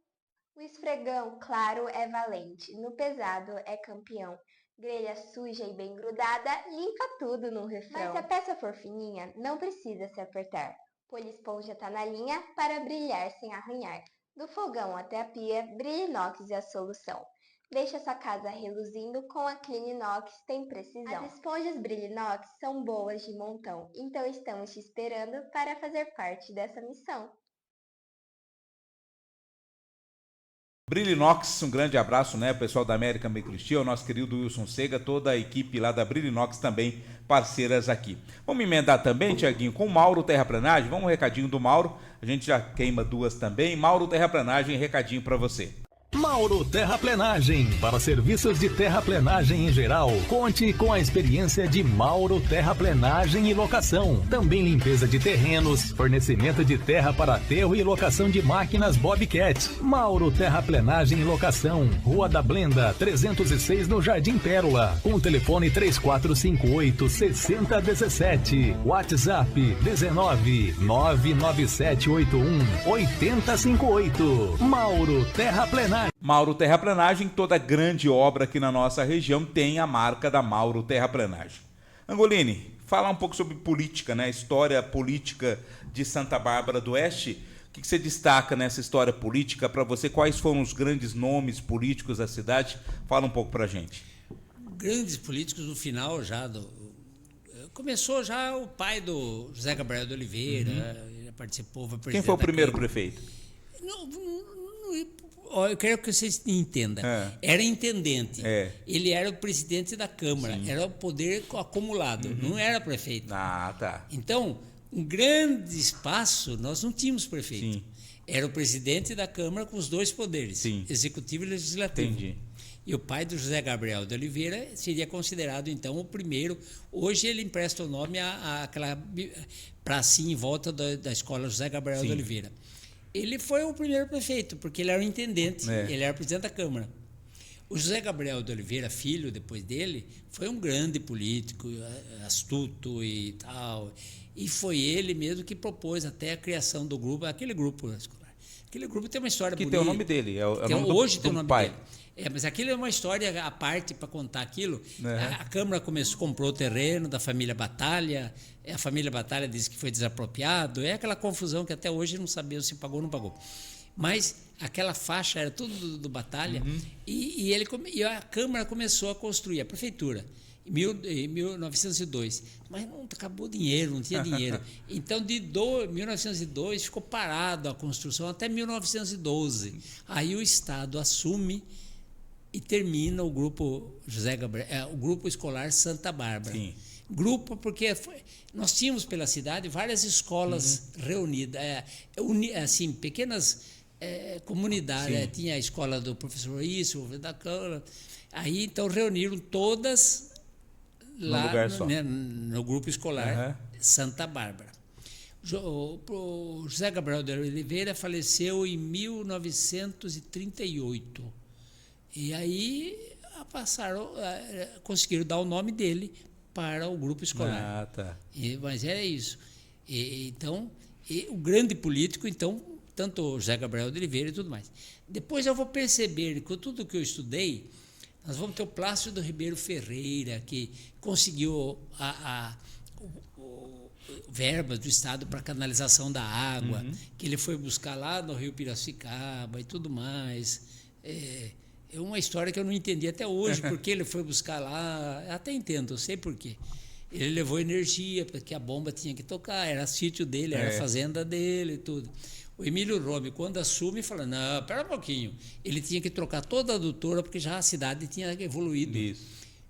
O esfregão, claro, é valente. No pesado é campeão. Grelha suja e bem grudada, limpa tudo num refrão. Mas se a peça for fininha, não precisa se apertar. Poliesponja tá na linha para brilhar sem arranhar. Do fogão até a pia, Brilinox é a solução. Deixa sua casa reluzindo com a Clean-Inox, tem precisão. As esponjas Brilinox são boas de montão, então estamos te esperando para fazer parte dessa missão. Brilinox, um grande abraço, né, pessoal da América Microstil, o nosso querido Wilson Sega, toda a equipe lá da Brilinox também parceiras aqui. Vamos emendar também, Tiaguinho, com o Mauro Terraplanagem. Vamos um recadinho do Mauro, a gente já queima duas também. Mauro Terraplanagem, recadinho para você. Mauro Terraplenagem, para serviços de terraplenagem em geral, conte com a experiência de Mauro Terraplenagem e locação. Também limpeza de terrenos, fornecimento de terra para aterro e locação de máquinas Bobcat. Mauro Terraplenagem e locação, Rua da Blenda, 306 no Jardim Pérola, com o telefone 3458-6017. WhatsApp 19 99781 8058. Mauro Terraplenagem. Mauro Terraplanagem, toda grande obra aqui na nossa região tem a marca da Mauro Terraplanagem. Angolini, falar um pouco sobre política, né? História política de Santa Bárbara do Oeste. O que você destaca nessa história política para você? Quais foram os grandes nomes políticos da cidade? Fala um pouco para a gente. Grandes políticos no final já começou já o pai do José Gabriel de Oliveira, ele participou. Quem foi o primeiro prefeito? Eu quero que vocês entendam. Era intendente. Ele era o presidente da Câmara. Sim. Era o poder acumulado. Não era prefeito. Tá. Então, um grande espaço, nós não tínhamos prefeito. Sim. Era o presidente da Câmara com os dois poderes, sim, executivo e legislativo. Entendi. E o pai do José Gabriel de Oliveira seria considerado, então, o primeiro. Hoje ele empresta o nome àquela pracinha em volta da escola José Gabriel sim, de Oliveira. Ele foi o primeiro prefeito, porque ele era o intendente, ele era presidente da Câmara. O José Gabriel de Oliveira, filho, depois dele, foi um grande político, astuto e tal. E foi ele mesmo que propôs até a criação do grupo, aquele grupo escolar, Aquele grupo tem uma história que bonita. tem o nome dele. Hoje tem o nome dele. Mas aquilo é uma história à parte para contar aquilo. A Câmara comprou o terreno da família Batalha. A família Batalha disse que foi desapropriado. É aquela confusão que até hoje não sabia se pagou ou não pagou. Mas aquela faixa era tudo do Batalha. E a Câmara começou a construir, a prefeitura, em 1902. Mas não acabou o dinheiro, não tinha dinheiro. Então, de 1902 ficou parado a construção até 1912. Aí o Estado assume e termina o grupo José Gabriel, o grupo escolar Santa Bárbara. Sim. Grupo porque nós tínhamos pela cidade várias escolas reunidas, assim, pequenas comunidades. Tinha a escola do professor Isso, da Câmara. Aí então reuniram todas lá no grupo escolar Santa Bárbara. O José Gabriel de Oliveira faleceu em 1938. E aí conseguiram dar o nome dele para o grupo escolar. Mas era isso. Então, o grande político, então, tanto o José Gabriel de Oliveira e tudo mais. Depois eu vou perceber que com tudo que eu estudei, nós vamos ter o Plácido Ribeiro Ferreira, que conseguiu verbas do Estado para canalização da água, que ele foi buscar lá no Rio Piracicaba e tudo mais. É uma história que eu não entendi até hoje, porque ele foi buscar lá, até entendo, eu sei por quê. Ele levou energia, porque a bomba tinha que tocar, era sítio dele, era a fazenda dele e tudo. O Emílio Rome, quando assume, fala, não, pera um pouquinho, ele tinha que trocar toda a adutora, porque já a cidade tinha evoluído. Isso.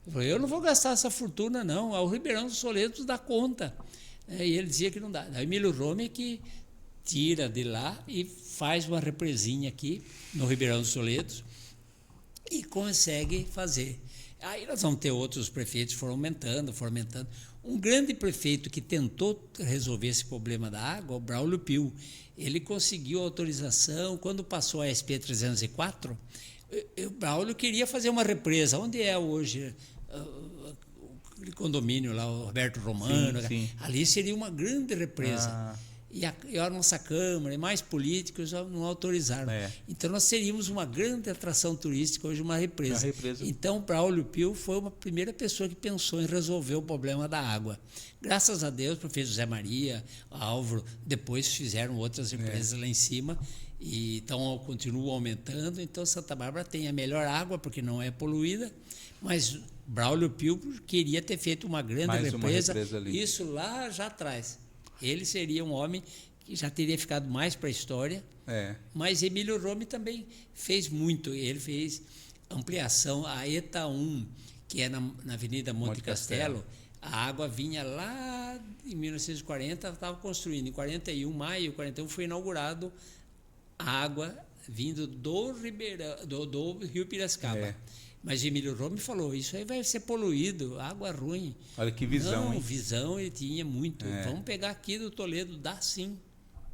Eu falei, eu não vou gastar essa fortuna, não, o Ribeirão dos Soledos dá conta. E ele dizia que não dá. O Emílio Rome que tira de lá e faz uma represinha aqui, no Ribeirão dos Soledos, e consegue fazer. Aí nós vamos ter outros prefeitos, foram aumentando. Um grande prefeito que tentou resolver esse problema da água, o Braulio Pio, ele conseguiu autorização, quando passou a SP 304, o Braulio queria fazer uma represa, onde é hoje o condomínio lá, o Roberto Romano, sim. Ali seria uma grande represa. E a nossa Câmara e mais políticos já não autorizaram. Então, nós seríamos uma grande atração turística hoje, uma represa. Então, Braulio Pio foi uma primeira pessoa que pensou em resolver o problema da água. Graças a Deus, o prefeito José Maria, Álvaro, depois fizeram outras represas lá em cima, e então continuam aumentando. Então, Santa Bárbara tem a melhor água, porque não é poluída, mas Braulio Pio queria ter feito uma grande represa isso lá já atrás. Ele seria um homem que já teria ficado mais para a história, mas Emílio Rome também fez muito. Ele fez ampliação, a ETA 1, que é na Avenida Monte Castelo, a água vinha lá em 1940, estava construindo. Em 41, maio de 41, foi inaugurado a água vindo do Rio Piracicaba. Mas Emílio Rome falou, isso aí vai ser poluído, água ruim. Olha que visão, Não, hein? Visão ele tinha muito. Vamos pegar aqui do Toledo, dá sim.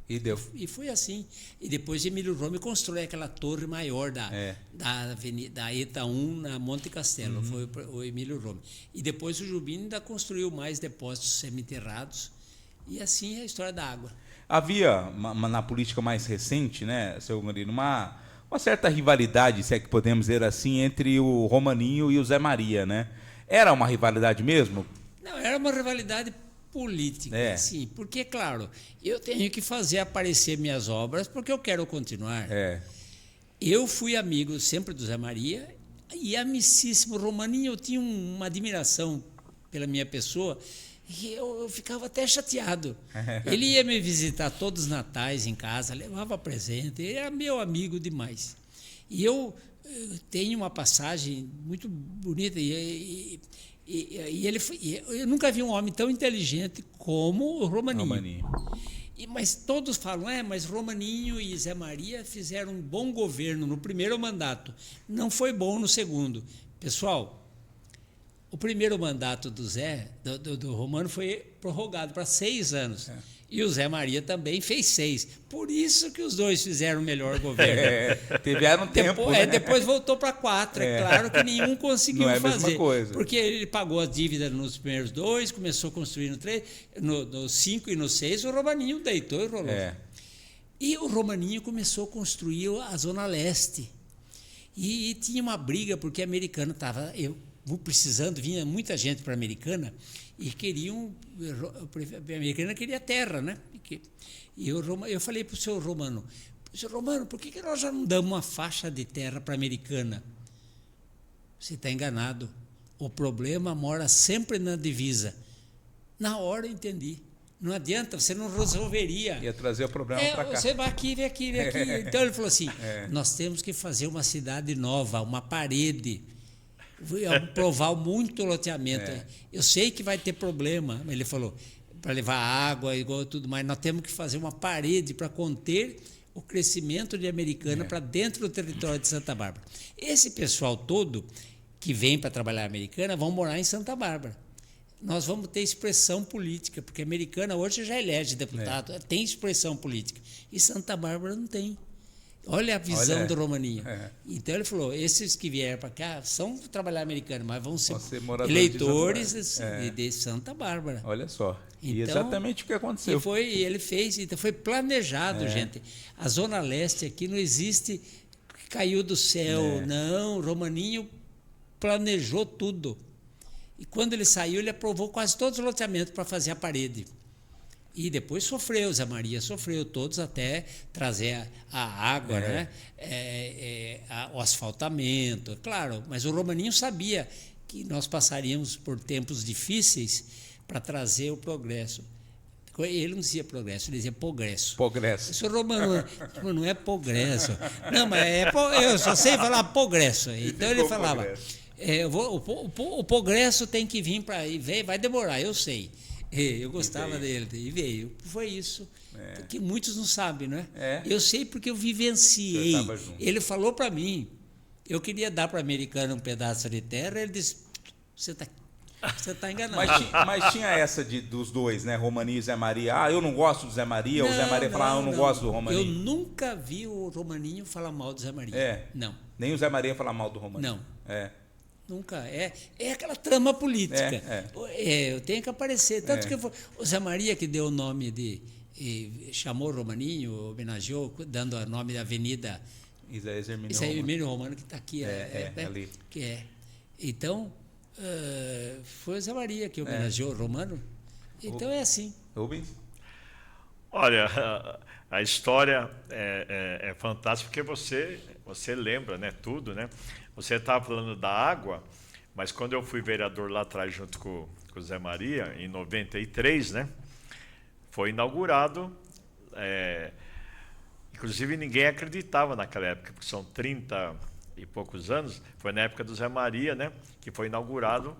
E deu. E foi assim. E depois Emílio Rome constrói aquela torre maior da ETA 1 na Monte Castelo, foi o Emílio Rome. E depois o Jubim ainda construiu mais depósitos semienterrados. E assim é a história da água. Havia, na política mais recente, né, seu Marino, uma certa rivalidade, se é que podemos dizer assim, entre o Romaninho e o Zé Maria, né? Era uma rivalidade mesmo? Não, era uma rivalidade política, sim. Porque, claro, eu tenho que fazer aparecer minhas obras porque eu quero continuar. Eu fui amigo sempre do Zé Maria e amicíssimo. Romaninho, eu tinha uma admiração pela minha pessoa e eu ficava até chateado. Ele ia me visitar todos os natais em casa, levava presente, ele era meu amigo demais. E eu tenho uma passagem muito bonita, e eu nunca vi um homem tão inteligente como o Romaninho. Mas todos falam, mas Romaninho e Zé Maria fizeram um bom governo no primeiro mandato, não foi bom no segundo. Pessoal, o primeiro mandato do Romano foi prorrogado para 6 anos. E o Zé Maria também fez 6. Por isso que os dois fizeram o melhor governo. Tiveram tempo, né? Depois voltou para 4. É claro que nenhum conseguiu fazer. Não é a mesma coisa. Porque ele pagou as dívidas nos primeiros 2, começou a construir no 3, no 5 e no 6, o Romaninho deitou e rolou. E o Romaninho começou a construir a Zona Leste. E tinha uma briga, porque a Americana estava precisando, vinha muita gente para a Americana, e a Americana queria terra, né? E eu falei para o senhor Romano, por que nós já não damos uma faixa de terra para a Americana? Você está enganado. O problema mora sempre na divisa. Na hora eu entendi. Não adianta, você não resolveria. Ia trazer o problema para cá. Você vai aqui, vem aqui, vem aqui. Então ele falou assim, nós temos que fazer uma cidade nova, uma parede, provar muito loteamento. Eu sei que vai ter problema, ele falou, para levar água, igual tudo mais, nós temos que fazer uma parede para conter o crescimento de Americana para dentro do território de Santa Bárbara. Esse pessoal todo que vem para trabalhar em Americana vão morar em Santa Bárbara. Nós vamos ter expressão política, porque a Americana hoje já elege deputado, tem expressão política. E Santa Bárbara não tem. Olha a visão do Romaninho. Então ele falou, esses que vieram para cá são trabalhar Americana, mas vão ser eleitores de Santa Bárbara. Olha só. E então, exatamente o que aconteceu. Ele fez, então foi planejado, gente. A Zona Leste aqui não existe, caiu do céu. Não, o Romaninho planejou tudo. E quando ele saiu, ele aprovou quase todos os loteamentos para fazer a parede. E depois sofreu, Zé Maria sofreu, todos até trazer a água, né? O asfaltamento, claro. Mas o Romaninho sabia que nós passaríamos por tempos difíceis para trazer o progresso. Ele não dizia progresso, ele dizia progresso. Progresso. Isso Romano não é progresso. Não, mas eu só sei falar progresso. Então ele falava... o progresso tem que vir para aí, vai demorar, eu sei. Eu gostava dele, e veio. Foi isso. Que muitos não sabem, não é? Eu sei porque eu vivenciei. Ele falou para mim, eu queria dar para o americano um pedaço de terra, ele disse, você está enganado. Mas tinha essa dos dois, né? Romaninho e Zé Maria. Eu não gosto do Zé Maria, ou o Zé Maria falar, eu não gosto do Romaninho. Eu nunca vi o Romaninho falar mal do Zé Maria. Não. Nem o Zé Maria falar mal do Romaninho. Não. Nunca. É aquela trama política. Eu tenho que aparecer. Tanto que o Zé Maria, que deu o nome chamou o Romaninho, homenageou, dando o nome da avenida. Isaías Hermínio Romano, que está aqui. Ali. Então, foi o Zé Maria que homenageou o Romano. Então é assim. Rubens? Olha, a história é fantástica, porque você lembra, né, tudo, né? Você estava falando da água, mas quando eu fui vereador lá atrás, junto com o Zé Maria, em 93, né, foi inaugurado, inclusive ninguém acreditava naquela época, porque são 30 e poucos anos, foi na época do Zé Maria, né, que foi inaugurado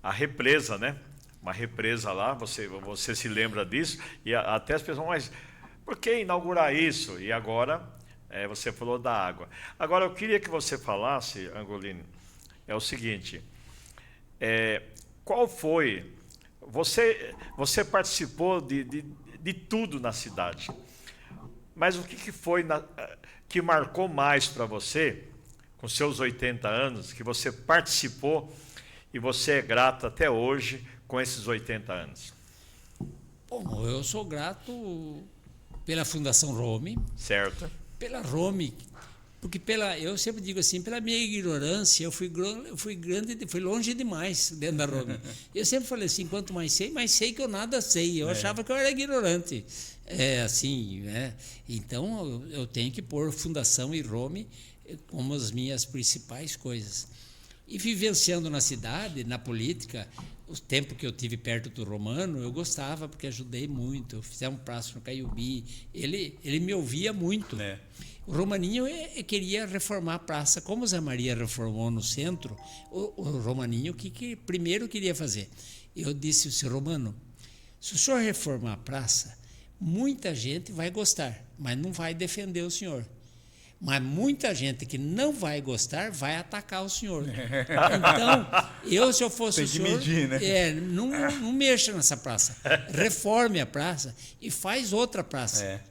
a represa, né, uma represa lá, você se lembra disso, e até as pessoas, mas por que inaugurar isso? E agora... você falou da água. Agora, eu queria que você falasse, Angolini, o seguinte, qual foi... Você participou de tudo na cidade, mas o que foi que marcou mais para você, com seus 80 anos, que você participou e você é grato até hoje com esses 80 anos? Bom, eu sou grato pela Fundação Rome. Certo. Pela Rome, porque eu sempre digo assim, pela minha ignorância, eu fui longe demais dentro da Rome. Eu sempre falei assim, quanto mais sei que eu nada sei. Eu achava que eu era ignorante. Assim, né? Então, eu tenho que pôr Fundação e Rome como as minhas principais coisas. E vivenciando na cidade, na política, o tempo que eu tive perto do Romano, eu gostava, porque ajudei muito. Fizemos um praça no Caiubi. Ele me ouvia muito. O Romaninho queria reformar a praça. Como o Zé Maria reformou no centro, o Romaninho, o que primeiro queria fazer? Eu disse ao senhor Romano, se o senhor reformar a praça, muita gente vai gostar, mas não vai defender o senhor. Mas muita gente que não vai gostar vai atacar o senhor. Então, se eu fosse o senhor, medir, né? Não mexa nessa praça. Reforme a praça e faz outra praça.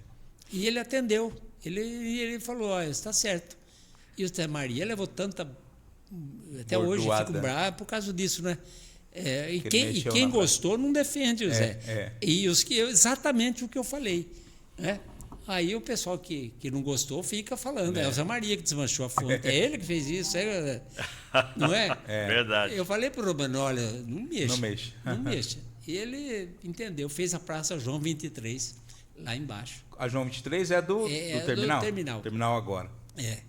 E ele atendeu. Ele falou, está certo. E o Zé Maria levou tanta... Até hoje fico bravo por causa disso, né? E quem gostou não defende o Zé. E exatamente o que eu falei, né? Aí o pessoal que não gostou fica falando, é a Elza Maria que desmanchou a fonte, é ele que fez isso, não é? É verdade. Eu falei pro Romano, olha, não mexa. Não mexa. Não mexa. E ele entendeu, fez a Praça João 23, lá embaixo. A João 23 é do terminal? Do terminal. Terminal agora. É.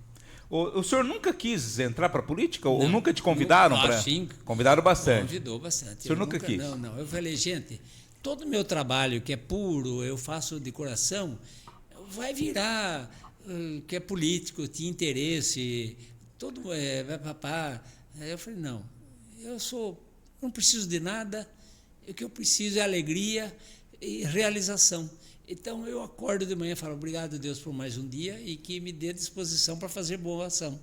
O senhor nunca quis entrar para a política? Ou nunca te convidaram? Sim. Convidaram bastante. Convidou bastante. O senhor nunca quis? Não. Eu falei, gente, todo o meu trabalho que é puro, eu faço de coração, vai virar que é político, tinha interesse, vai papar. Eu falei, não, não preciso de nada, o que eu preciso é alegria e realização. Então eu acordo de manhã e falo, obrigado, Deus, por mais um dia e que me dê disposição para fazer boa ação.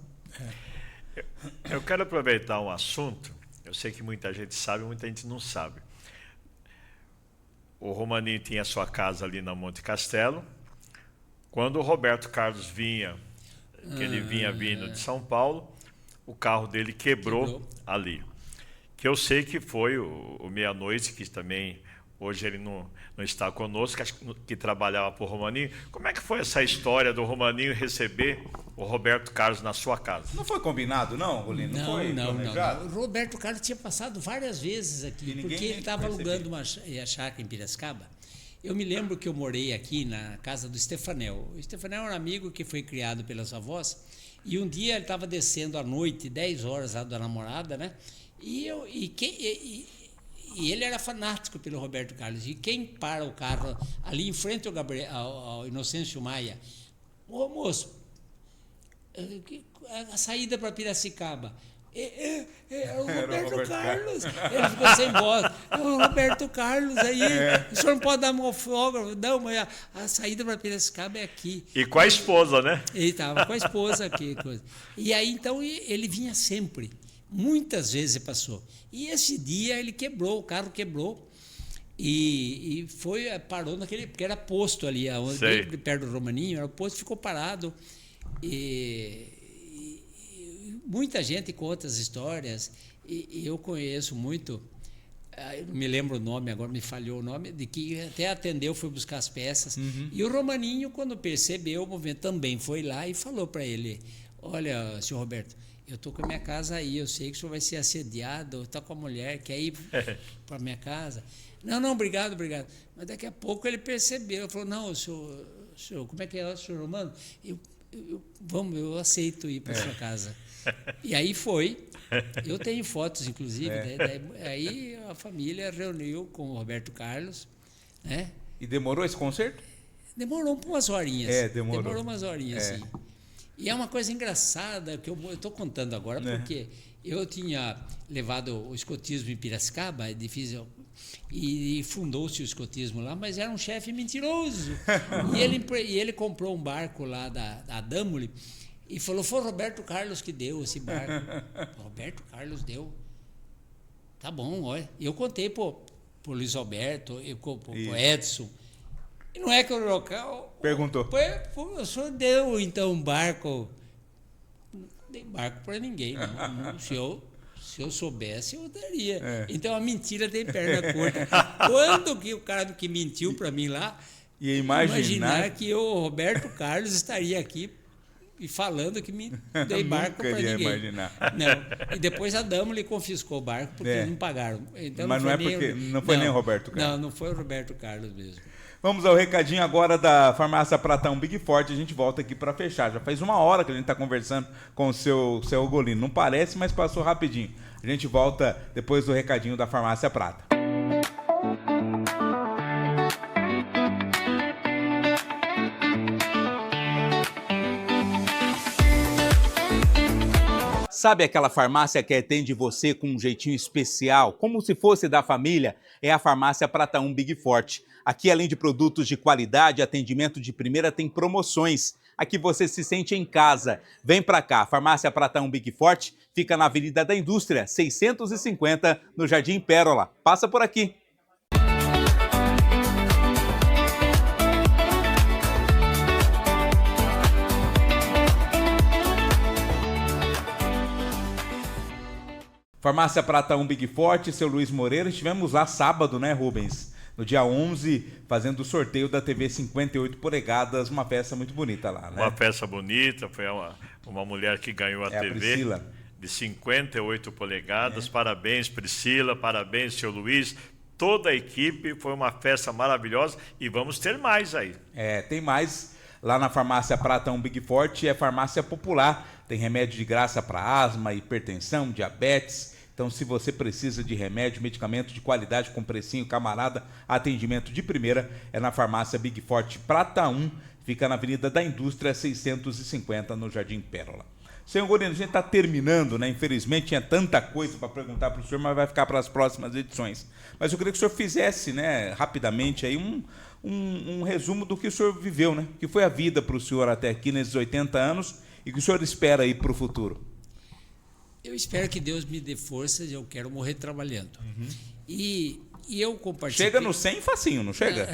Eu quero aproveitar um assunto, eu sei que muita gente sabe, muita gente não sabe. O Romaninho tinha sua casa ali na Monte Castelo. Quando o Roberto Carlos vinha, que ele vinha vindo de São Paulo, o carro dele quebrou ali. Que eu sei que foi o Meia-Noite, que também hoje ele não está conosco, que trabalhava para o Romaninho. Como é que foi essa história do Romaninho receber o Roberto Carlos na sua casa? Não foi combinado, não, Rolino? Não foi planejado? Não. O Roberto Carlos tinha passado várias vezes aqui, porque ele estava alugando uma chácara em Piracicaba. Eu me lembro que eu morei aqui na casa do Stefanel. O Stefanel era um amigo que foi criado pelas avós, e um dia ele estava descendo à noite, 10 horas lá da namorada, né? E ele era fanático pelo Roberto Carlos. E quem para o carro ali em frente ao Inocêncio Maia, ô moço, a saída para Piracicaba. É o Roberto Carlos. Ele ficou sem voz. É o Roberto Carlos aí. O senhor não pode dar uma folga. Não, mas a saída para Piracicaba é aqui. E com a esposa, né? Ele estava com a esposa aqui. E aí, então, ele vinha sempre. Muitas vezes ele passou. E esse dia ele quebrou, o carro quebrou. E parou naquele, porque era posto ali, perto do Romaninho, era o posto, ficou parado. Muita gente conta as histórias, e eu conheço muito, eu não me lembro o nome, agora me falhou o nome, de que até atendeu, foi buscar as peças. E o Romaninho, quando percebeu o movimento, também foi lá e falou para ele, olha, senhor Roberto, eu estou com a minha casa aí, eu sei que o senhor vai ser assediado, está com a mulher, quer ir para a minha casa. Não, obrigado. Mas daqui a pouco ele percebeu, ele falou, não, senhor como é que é, senhor Romano? Eu aceito ir para a sua casa. E aí foi, eu tenho fotos, inclusive, aí a família reuniu com o Roberto Carlos. Né? E demorou esse concerto? Demorou umas horinhas. Demorou umas horinhas, sim. E é uma coisa engraçada que eu estou contando agora, porque eu tinha levado o escotismo em Piracicaba, e fundou-se o escotismo lá, mas era um chefe mentiroso. E ele comprou um barco lá da Damoli e falou, foi o Roberto Carlos que deu esse barco. Roberto Carlos deu. Tá bom, olha. E eu contei pro Luiz Alberto, pro Edson. E não é que o local... Perguntou. O senhor deu, então, um barco... Não dei barco para ninguém, não. Se eu soubesse, eu daria. Então, a mentira tem perna curta. Quando que o cara que mentiu para mim lá... Ia imaginar que o Roberto Carlos estaria aqui e falando que me dei barco para ninguém. Imaginar. Não. E depois a Dama lhe confiscou o barco porque não pagaram. Então, mas não foi nem o Roberto Carlos. Não foi o Roberto Carlos mesmo. Vamos ao recadinho agora da Farmácia Pratão Big Forte. A gente volta aqui para fechar. Já faz 1 hora que a gente está conversando com o seu Ugolino. Não parece, mas passou rapidinho. A gente volta depois do recadinho da Farmácia Prata. Sabe aquela farmácia que atende você com um jeitinho especial, como se fosse da família? É a Farmácia Prata 1 Big Forte. Aqui, além de produtos de qualidade e atendimento de primeira, tem promoções. Aqui você se sente em casa. Vem pra cá, Farmácia Prata 1 Big Forte fica na Avenida da Indústria, 650, no Jardim Pérola. Passa por aqui. Farmácia Prata 1 Big Forte, seu Luiz Moreira. Estivemos lá sábado, né, Rubens? no dia 11, fazendo o sorteio da TV 58 polegadas, uma peça muito bonita lá, né? Uma peça bonita, foi uma mulher que ganhou a TV. Priscila. De 58 polegadas. Parabéns, Priscila, parabéns, seu Luiz, toda a equipe, foi uma festa maravilhosa e vamos ter mais aí. Tem mais lá na farmácia Prata 1 Big Forte, é farmácia popular, tem remédio de graça para asma, hipertensão, diabetes. Então, se você precisa de remédio, medicamento de qualidade com precinho, camarada, atendimento de primeira, é na farmácia Big Forte Prata 1, fica na Avenida da Indústria 650, no Jardim Pérola. Senhor Gorino, a gente está terminando, né? Infelizmente tinha tanta coisa para perguntar para o senhor, mas vai ficar para as próximas edições. Mas eu queria que o senhor fizesse, né, rapidamente aí um resumo do que o senhor viveu, né? Que foi a vida para o senhor até aqui nesses 80 anos e que o senhor espera aí para o futuro. Eu espero que Deus me dê forças, eu quero morrer trabalhando. E eu compartilhei. Chega no 100 facinho, não chega?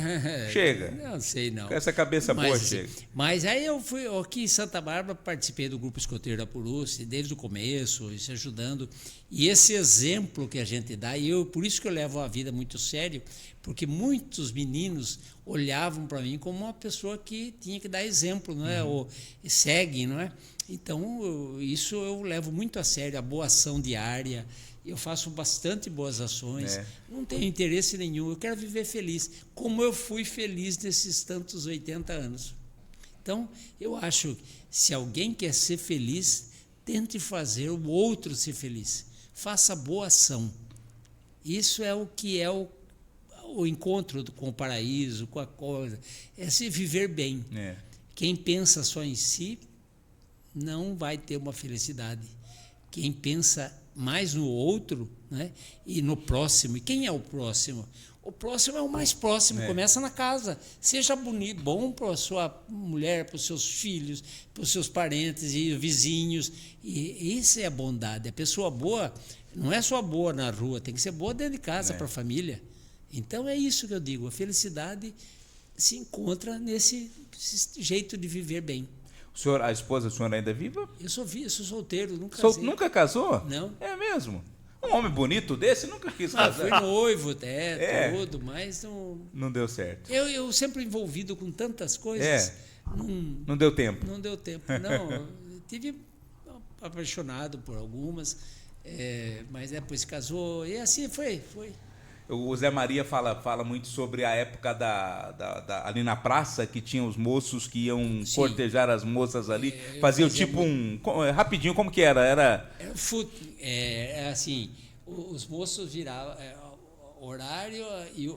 Chega. Não sei, não. Com essa cabeça boa, chega. Mas aí eu fui aqui em Santa Bárbara, participei do Grupo Escoteiro da Purus, desde o começo, isso ajudando. E esse exemplo que a gente dá, por isso que eu levo a vida muito sério, porque muitos meninos olhavam para mim como uma pessoa que tinha que dar exemplo, não é? Ou segue, não é? Então, isso eu levo muito a sério, a boa ação diária. Eu faço bastante boas ações, não tenho interesse nenhum, eu quero viver feliz, como eu fui feliz nesses tantos 80 anos. Então, eu acho que se alguém quer ser feliz, tente fazer o outro ser feliz. Faça boa ação. Isso é o que é o encontro com o paraíso, com a coisa. É se viver bem. Quem pensa só em si, não vai ter uma felicidade. Quem pensa mais no outro, né? E no próximo. E quem é o próximo? O próximo é o mais próximo, começa na casa. Seja bonito, bom para a sua mulher, para os seus filhos, para os seus parentes e vizinhos. E isso é a bondade. A pessoa boa não é só boa na rua, tem que ser boa dentro de casa, para a família. Então é isso que eu digo, a felicidade se encontra nesse jeito de viver bem. O senhor, a esposa do senhor ainda é viva? Eu sou solteiro, nunca casei. Nunca casou? Não. É mesmo? Um homem bonito desse nunca quis casar. Fui noivo até, tudo, mas não... Não deu certo. Eu sempre envolvido com tantas coisas. Não deu tempo. Não deu tempo, não. Eu tive apaixonado por algumas, mas depois casou, e assim foi. O Zé Maria fala muito sobre a época ali na praça, que tinha os moços que iam cortejar as moças ali. Faziam tipo rapidinho, como que era? Era assim, os moços viravam horário e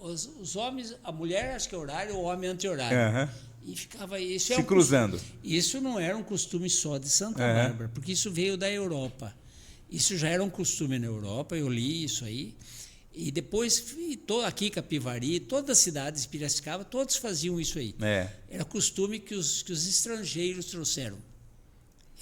os homens, a mulher acho que é horário, o homem anti-horário. E ficava isso. Se cruzando. Isso não era um costume só de Santa Bárbara, porque isso veio da Europa. Isso já era um costume na Europa, eu li isso aí. E depois, aqui Capivari, todas as cidades, Piracicaba, todos faziam isso aí. Era costume que os estrangeiros trouxeram.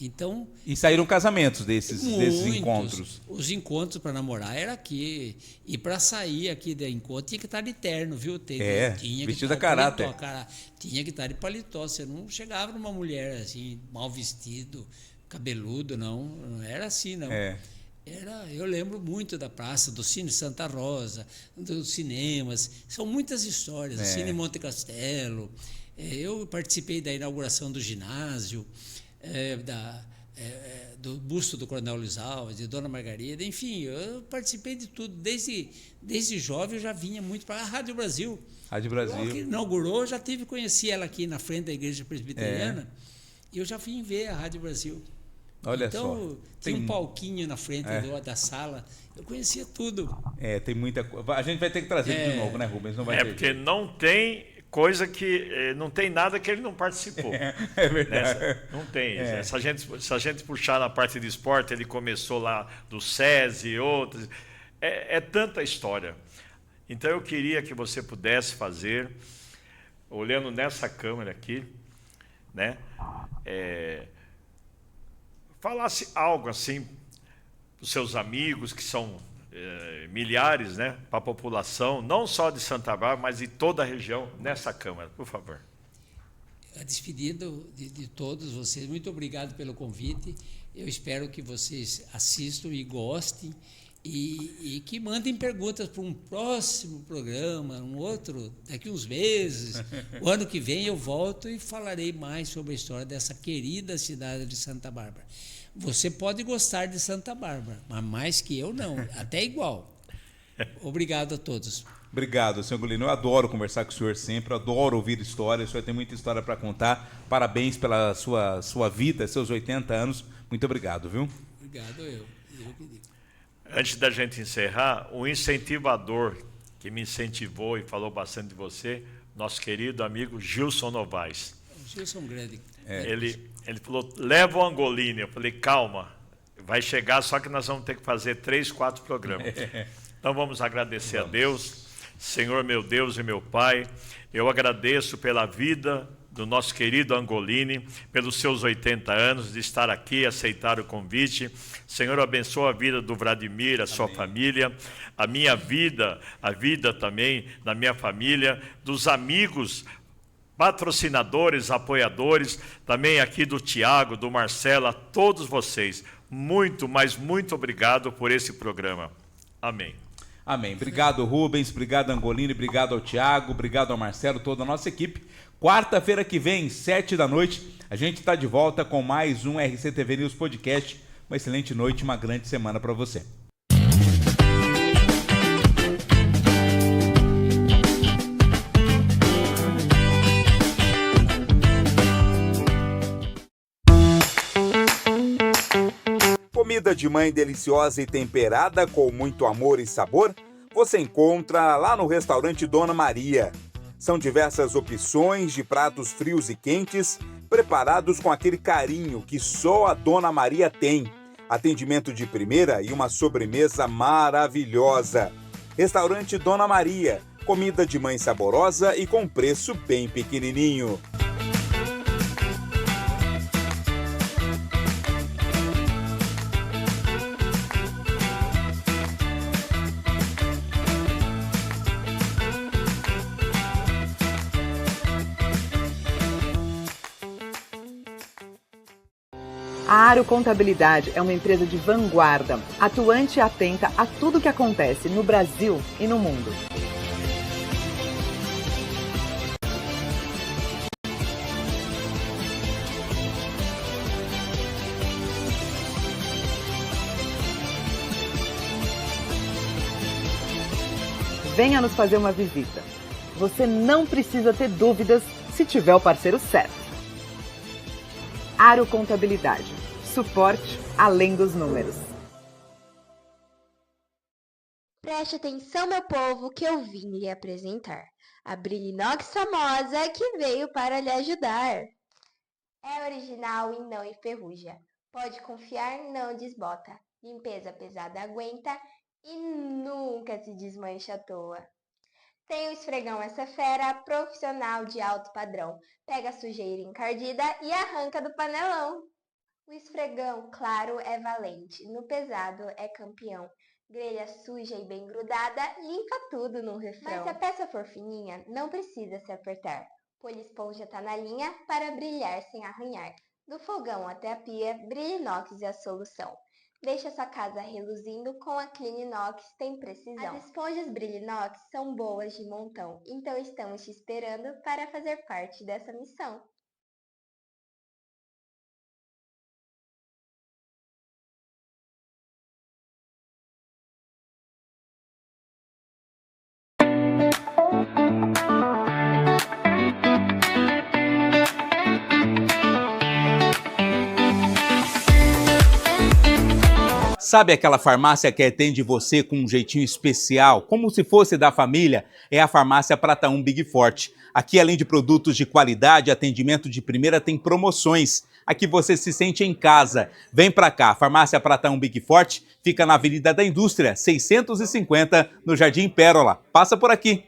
Então, e saíram casamentos desses encontros. Os encontros para namorar era aqui. E para sair aqui do encontro tinha que estar de terno, viu? Tinha vestido a caráter. Tinha que estar de paletó. Você não chegava numa mulher assim, mal vestido, cabeludo, não era assim, não. Eu lembro muito da praça, do Cine Santa Rosa, dos cinemas, são muitas histórias, o Cine Monte Castelo. Eu participei da inauguração do ginásio, do busto do Coronel Luiz Alves, de Dona Margarida, enfim, eu participei de tudo. Desde jovem eu já vinha muito para a Rádio Brasil. Rádio Brasil. Logo que inaugurou, já conheci ela aqui na frente da Igreja Presbiteriana, e eu já vim ver a Rádio Brasil. Olha então, só. Tinha um palquinho na frente da sala. Eu conhecia tudo. Tem muita coisa. A gente vai ter que trazer de novo, né, Rubens? Não vai ter porque não tem coisa que... Não tem nada que ele não participou. É verdade. Não tem. Se a gente puxar na parte de esporte, ele começou lá do SESI e outros. É tanta história. Então, eu queria que você pudesse fazer, olhando nessa câmera aqui, né? Falasse algo assim para os seus amigos, que são milhares, né, para a população, não só de Santa Bárbara, mas de toda a região, nessa Câmara, por favor. A despedida de todos vocês, muito obrigado pelo convite. Eu espero que vocês assistam e gostem E que mandem perguntas para um próximo programa, um outro, daqui uns meses. O ano que vem eu volto e falarei mais sobre a história dessa querida cidade de Santa Bárbara. Você pode gostar de Santa Bárbara, mas mais que eu não, até igual. Obrigado a todos. Obrigado, senhor Angolino. Eu adoro conversar com o senhor sempre, adoro ouvir histórias. O senhor tem muita história para contar. Parabéns pela sua vida, seus 80 anos. Muito obrigado, viu? Obrigado, eu que digo. Antes da gente encerrar, o incentivador que me incentivou e falou bastante de você, nosso querido amigo Gilson Novaes. O Gilson grande. Ele falou, leva o Angolini. Eu falei, calma, vai chegar, só que nós vamos ter que fazer 3, 4 programas. Então vamos agradecer a Deus. Senhor, meu Deus e meu Pai, eu agradeço pela vida do nosso querido Angolini, pelos seus 80 anos, de estar aqui, aceitar o convite. Senhor, abençoa a vida do Vladimir, a sua família, a minha vida, a vida também da minha família, dos amigos, patrocinadores, apoiadores, também aqui do Tiago, do Marcelo, a todos vocês. Muito, mas muito obrigado por esse programa. Amém. Amém. Obrigado, Rubens, obrigado, Angolini, obrigado ao Tiago, obrigado ao Marcelo, toda a nossa equipe. Quarta-feira que vem, 19h, a gente está de volta com mais um RCTV News Podcast. Uma excelente noite, uma grande semana para você. Comida de mãe deliciosa e temperada com muito amor e sabor, você encontra lá no restaurante Dona Maria. São diversas opções de pratos frios e quentes, preparados com aquele carinho que só a Dona Maria tem. Atendimento de primeira e uma sobremesa maravilhosa. Restaurante Dona Maria, comida de mãe saborosa e com preço bem pequenininho. A Aro Contabilidade é uma empresa de vanguarda, atuante e atenta a tudo que acontece no Brasil e no mundo. Venha nos fazer uma visita. Você não precisa ter dúvidas se tiver o parceiro certo. Aro Contabilidade. Suporte além dos números. Preste atenção, meu povo, que eu vim lhe apresentar. A Brilinox famosa que veio para lhe ajudar. É original e não enferruja. Pode confiar, não desbota. Limpeza pesada aguenta e nunca se desmancha à toa. Tem o esfregão essa fera, profissional de alto padrão. Pega a sujeira encardida e arranca do panelão. O esfregão, claro, é valente. No pesado é campeão. Grelha suja e bem grudada, limpa tudo num refrão. Mas se a peça for fininha, não precisa se apertar. Polisponja tá na linha para brilhar sem arranhar. Do fogão até a pia, Brilinox é a solução. Deixa sua casa reluzindo com a Cleaninox, tem precisão. As esponjas Brilinox são boas de montão, então estamos te esperando para fazer parte dessa missão. Sabe aquela farmácia que atende você com um jeitinho especial, como se fosse da família? É a farmácia Prata 1 Big Forte. Aqui, além de produtos de qualidade, atendimento de primeira, tem promoções. Aqui você se sente em casa. Vem pra cá, farmácia Prata 1 Big Forte fica na Avenida da Indústria, 650, no Jardim Pérola. Passa por aqui.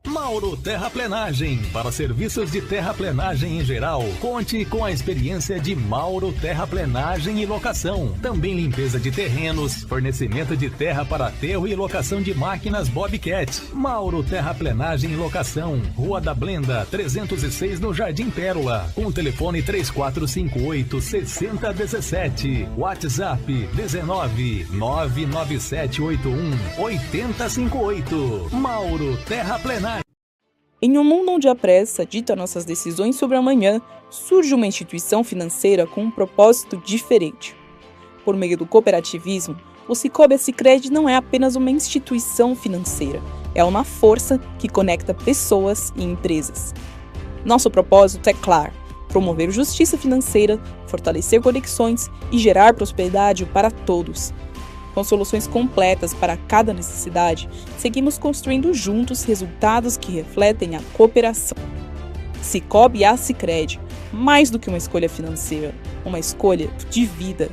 Mauro Terraplenagem. Para serviços de terraplenagem em geral, conte com a experiência de Mauro Terraplenagem e Locação. Também limpeza de terrenos, fornecimento de terra para aterro e locação de máquinas Bobcat. Mauro Terraplenagem e Locação, Rua da Blenda, 306 no Jardim Pérola. Com telefone 3458-6017. WhatsApp 19 99781 8058. Mauro Terraplenagem. Em um mundo onde a pressa dita nossas decisões sobre amanhã, surge uma instituição financeira com um propósito diferente. Por meio do cooperativismo, o Cicobi Sicredi não é apenas uma instituição financeira, é uma força que conecta pessoas e empresas. Nosso propósito é claro: promover justiça financeira, fortalecer conexões e gerar prosperidade para todos. Com soluções completas para cada necessidade, seguimos construindo juntos resultados que refletem a cooperação. Cicobi Sicredi, mais do que uma escolha financeira, uma escolha de vida.